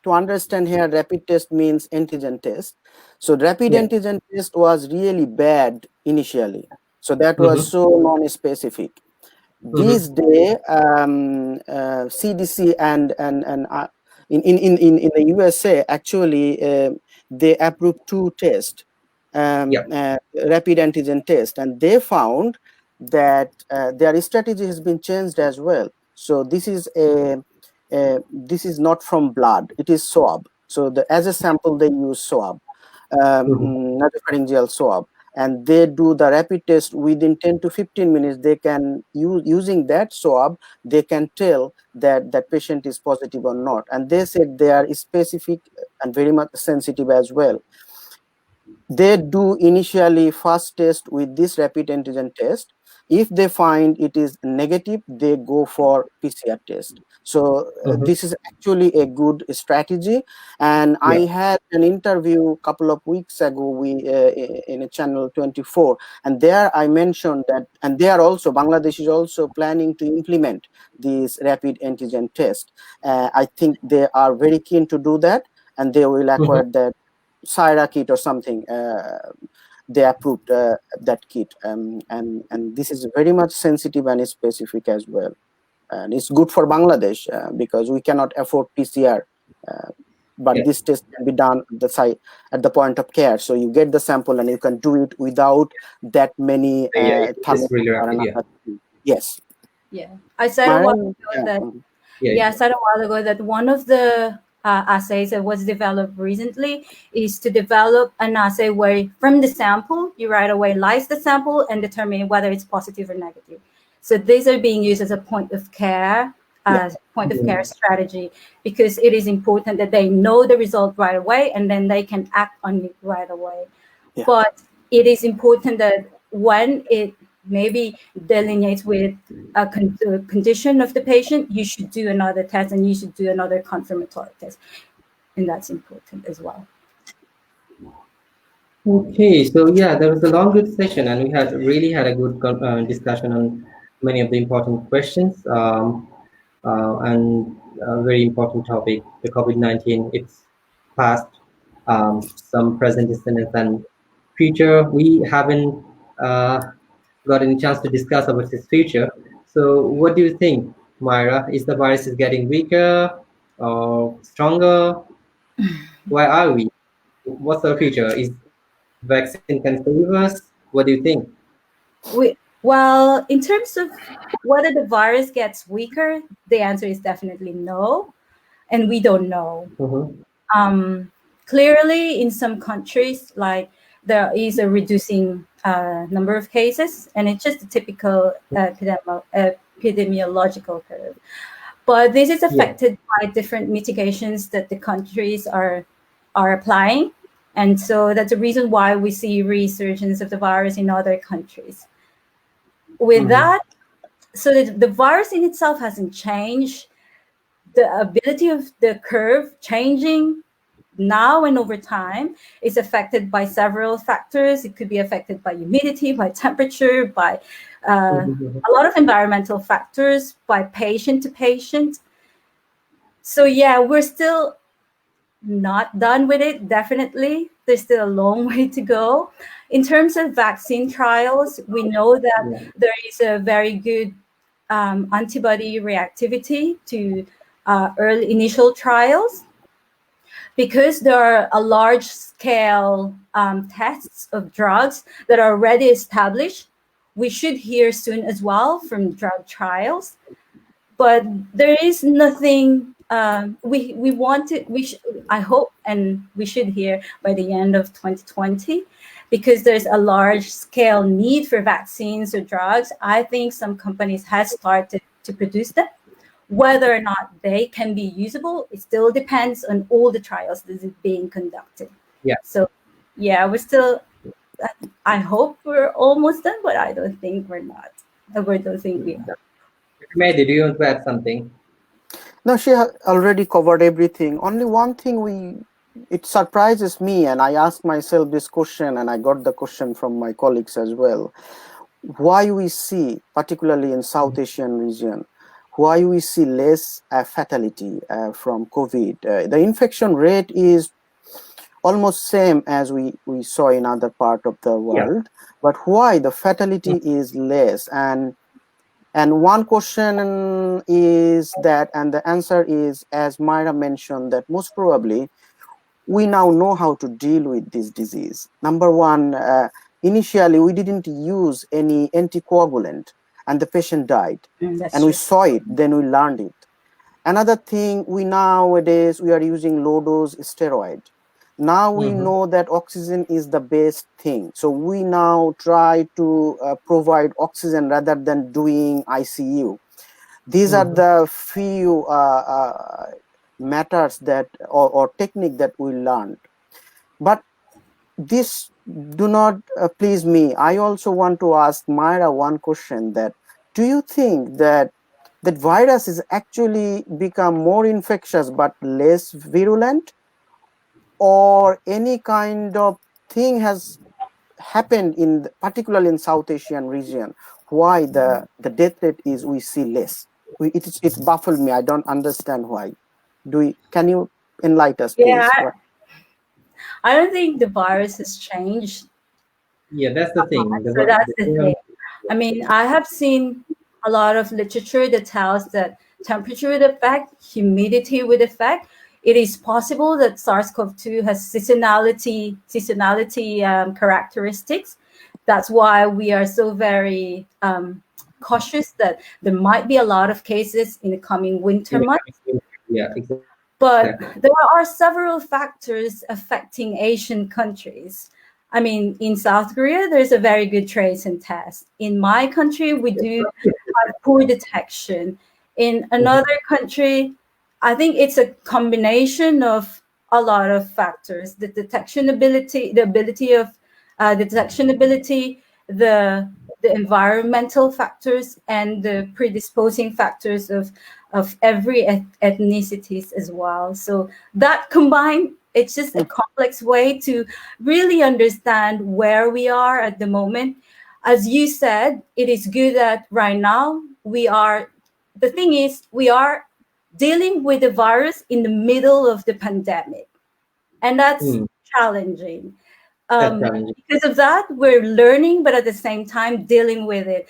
to understand here, rapid test means antigen test. So rapid antigen test was really bad initially. So that was so non-specific. These days, CDC and in the USA, actually, they approved 2 tests, rapid antigen test, and they found that their strategy has been changed as well. So this is not from blood; it is swab. So as a sample, they use swab, nasopharyngeal swab, and they do the rapid test within 10 to 15 minutes. They can using that swab, they can tell that that patient is positive or not. And they said they are specific and very much sensitive as well. They do initially first test with this rapid antigen test. If they find it is negative, they go for PCR test. So this is actually a good strategy. And I had an interview a couple of weeks ago in a channel 24, and there I mentioned that, and they are also, Bangladesh is also planning to implement this rapid antigen test. I think they are very keen to do that, and they will acquire that Syra kit or something. They approved that kit, and this is very much sensitive and specific as well, and it's good for Bangladesh because we cannot afford PCR, but this test can be done at the site at the point of care. So you get the sample and you can do it without that many. Really rapid, Yes. Yeah, I said a while ago that. I said a while ago that one of the assays that was developed recently is to develop an assay where from the sample you right away lyse the sample and determine whether it's positive or negative. So these are being used as a point of care strategy, because it is important that they know the result right away and then they can act on it right away. But it is important that when it maybe delineates with a condition of the patient, you should do another test and you should do another confirmatory test. And that's important as well. Okay, so yeah, there was a long good session and we really had a good discussion on many of the important questions and a very important topic, the COVID-19, its past, some present incidents and future. We haven't got any chance to discuss about its future. So what do you think, Myra? Is the virus getting weaker or stronger? Where are we? What's our future? Is vaccine can save us? What do you think? Well, in terms of whether the virus gets weaker, the answer is definitely no, and we don't know. Clearly, in some countries, like there is a reducing number of cases, and it's just a typical epidemiological curve. But this is affected by different mitigations that the countries are applying. And so that's the reason why we see resurgence of the virus in other countries. With that, so the virus in itself hasn't changed. The ability of the curve changing now and over time is affected by several factors. It could be affected by humidity, by temperature, by a lot of environmental factors, by patient to patient. So yeah, we're still not done with it, definitely. There's still a long way to go. In terms of vaccine trials, we know that there is a very good antibody reactivity to early initial trials, because there are a large scale tests of drugs that are already established. We should hear soon as well from drug trials, but there is nothing. We want it. I hope, and we should hear by the end of 2020, because there's a large scale need for vaccines or drugs. I think some companies have started to produce them. Whether or not they can be usable, it still depends on all the trials that is being conducted. Yeah. So, yeah, we're still. I hope we're almost done, but I don't think we're not. I don't think we are. Mehdi, do you want to add something? No, she already covered everything. Only one thing it surprises me, and I asked myself this question, and I got the question from my colleagues as well. Why we see, particularly in South Asian region, why we see less fatality from COVID? The infection rate is almost same as we saw in other part of the world, but why the fatality is less? And one question is that, and the answer is, as Myra mentioned, that most probably we now know how to deal with this disease. Number one, initially we didn't use any anticoagulant and the patient died. And we saw it, then we learned it. Another thing, nowadays we are using low dose steroid. Now we know that oxygen is the best thing. So we now try to provide oxygen rather than doing ICU. These are the few matters that or technique that we learned. But this do not please me. I also want to ask Myra one question, that do you think that that virus is actually become more infectious but less virulent, or any kind of thing has happened particularly in South Asian region, why the death rate is we see less? It's baffled me. I don't understand why. Can you enlighten us, please? Yeah, I don't think the virus has changed. Yeah, that's the thing. So that's the thing. I mean, I have seen a lot of literature that tells that temperature would affect, humidity would affect. It is possible that SARS-CoV-2 has seasonality characteristics. That's why we are so very cautious that there might be a lot of cases in the coming winter months. Yeah, exactly. But there are several factors affecting Asian countries. I mean, in South Korea, there's a very good trace and test. In my country, we do have poor detection. In another country, I think it's a combination of a lot of factors: the detection ability, the environmental factors, and the predisposing factors of every ethnicities as well. So that combined, it's just a complex way to really understand where we are at the moment. As you said, it is good that right now we are dealing with the virus in the middle of the pandemic. And that's challenging. Because of that, we're learning, but at the same time dealing with it.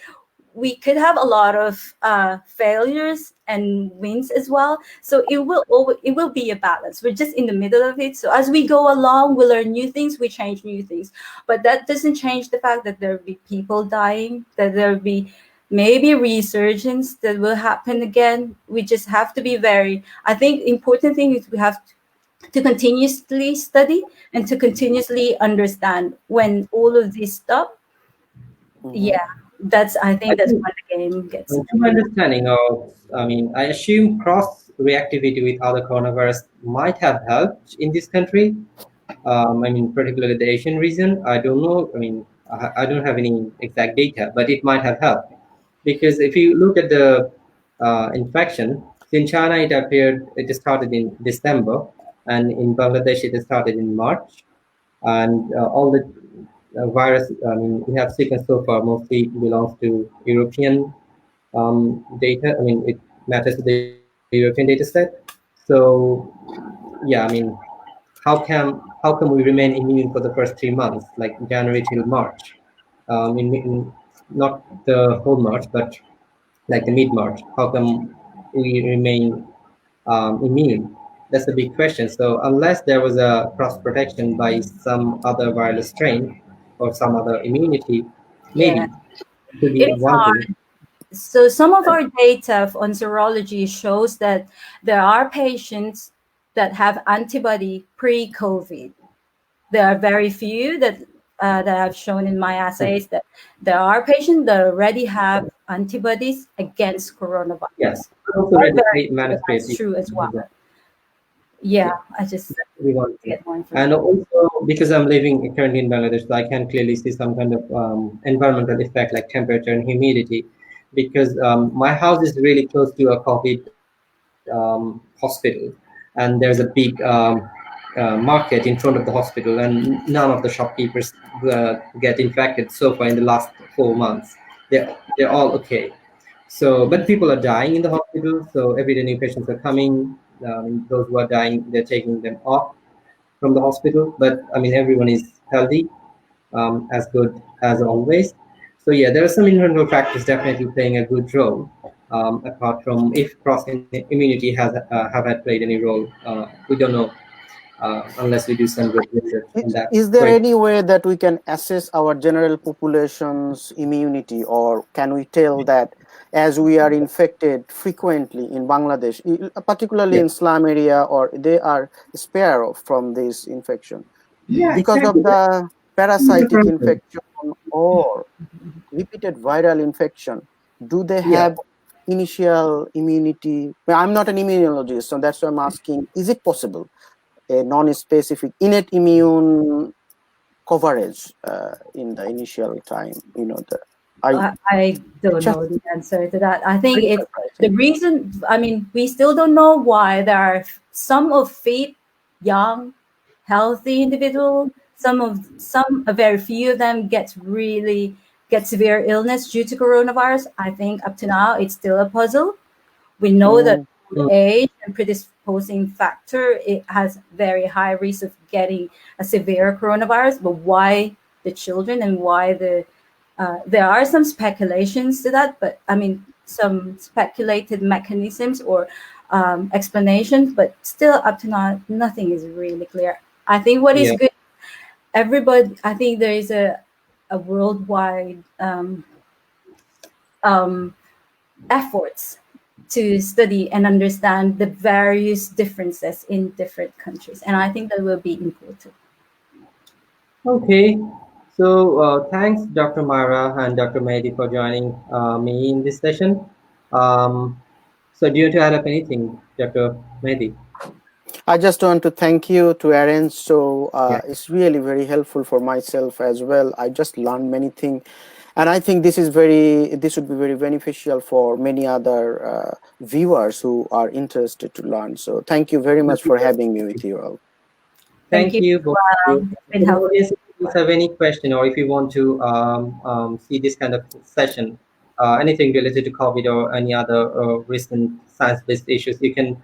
We could have a lot of failures and wins as well. So it will be a balance. We're just in the middle of it. So as we go along, we learn new things, we change new things. But that doesn't change the fact that there will be people dying, that there will be maybe resurgence that will happen again. We just have to be I think the important thing is we have to continuously study and to continuously understand when all of this stop. Yeah, I think that's when the game gets. To my understanding I assume cross reactivity with other coronavirus might have helped in this country. Particularly the Asian region. I don't know. I don't have any exact data, but it might have helped. Because if you look at the infection in China, it started in December, and in Bangladesh it started in March. And all the virus, I mean, we have sequenced so far mostly belongs to European data. I mean, it matters to the European data set. So yeah, I mean, how can we remain immune for the first 3 months, like January till March? In not the whole March, but like the mid-March. How come we remain immune? That's a big question. So unless there was a cross protection by some other virus strain or some other immunity, Yeah, maybe it could it be is one hard. thing. So some of our data on serology shows that there are patients that have antibody pre-COVID. There are very few that I've shown in my assays that there are patients that already have antibodies against Yeah, coronavirus. I also Are read very the few, manuscript. that's true as well. Yeah, Yeah, I just we want to. get more And information. also because I'm living currently in Bangladesh, so I can clearly see some kind of environmental effect like temperature and humidity, because my house is really close to a COVID hospital, and there's a big market in front of the hospital, and none of the shopkeepers get infected so far in the last 4 months. They're all okay. So, but people are dying in the hospital. So every day new patients are coming. Those who are dying, they're taking them off from the hospital. But I mean, everyone is healthy, as good as always. So yeah, there are some environmental factors definitely playing a good role. Apart from if cross immunity has have had played any role, we don't know unless we do some good research on that. Is there Sorry. any way that we can assess our general population's immunity, or can we tell that as we are infected frequently in Bangladesh, particularly Yeah. in slum area, or they are spare from this infection Yeah, because exactly. of the parasitic infection or repeated viral infection? Do they Yeah. have initial immunity? Well, I'm not an immunologist, so that's why I'm asking, is it possible a non-specific innate immune coverage in the initial time? I don't Just know the answer to that. I think very it's the surprising. reason. I mean, we still don't know why there are some of fit, young, healthy individuals. A very few of them get severe illness due to coronavirus. I think up to now it's still a puzzle. We know that Mm, age and predisposing factor, it has very high risk of getting a severe coronavirus, but why the children and why there are some speculations to that, but I mean some speculated mechanisms or explanations, but still up to now nothing is really clear. I think what is Yeah. good, everybody, I think there is a worldwide efforts to study and understand the various differences in different countries, and I think that will be important. Okay. So thanks, Dr. Myra and Dr. Mehdi, for joining me in this session. So do you want to add up anything, Dr. Mehdi? I just want to thank you to arrange. So Yeah. it's really very helpful for myself as well. I just learned many things, and I think this would be very beneficial for many other viewers who are interested to learn. So thank you very much for having me with you all. Thank Thank you. you, both of you. It's been For the helpful. audience, if you have any question or if you want to see this kind of session, anything related to COVID or any other recent science-based issues, you can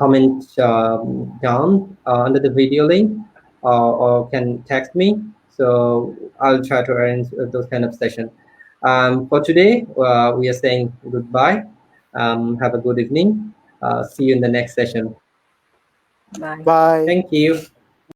comment down under the video link or can text me. So I'll try to arrange those kind of session. For today, we are saying goodbye. Have a good evening. See you in the next session. Bye. Bye. Thank you.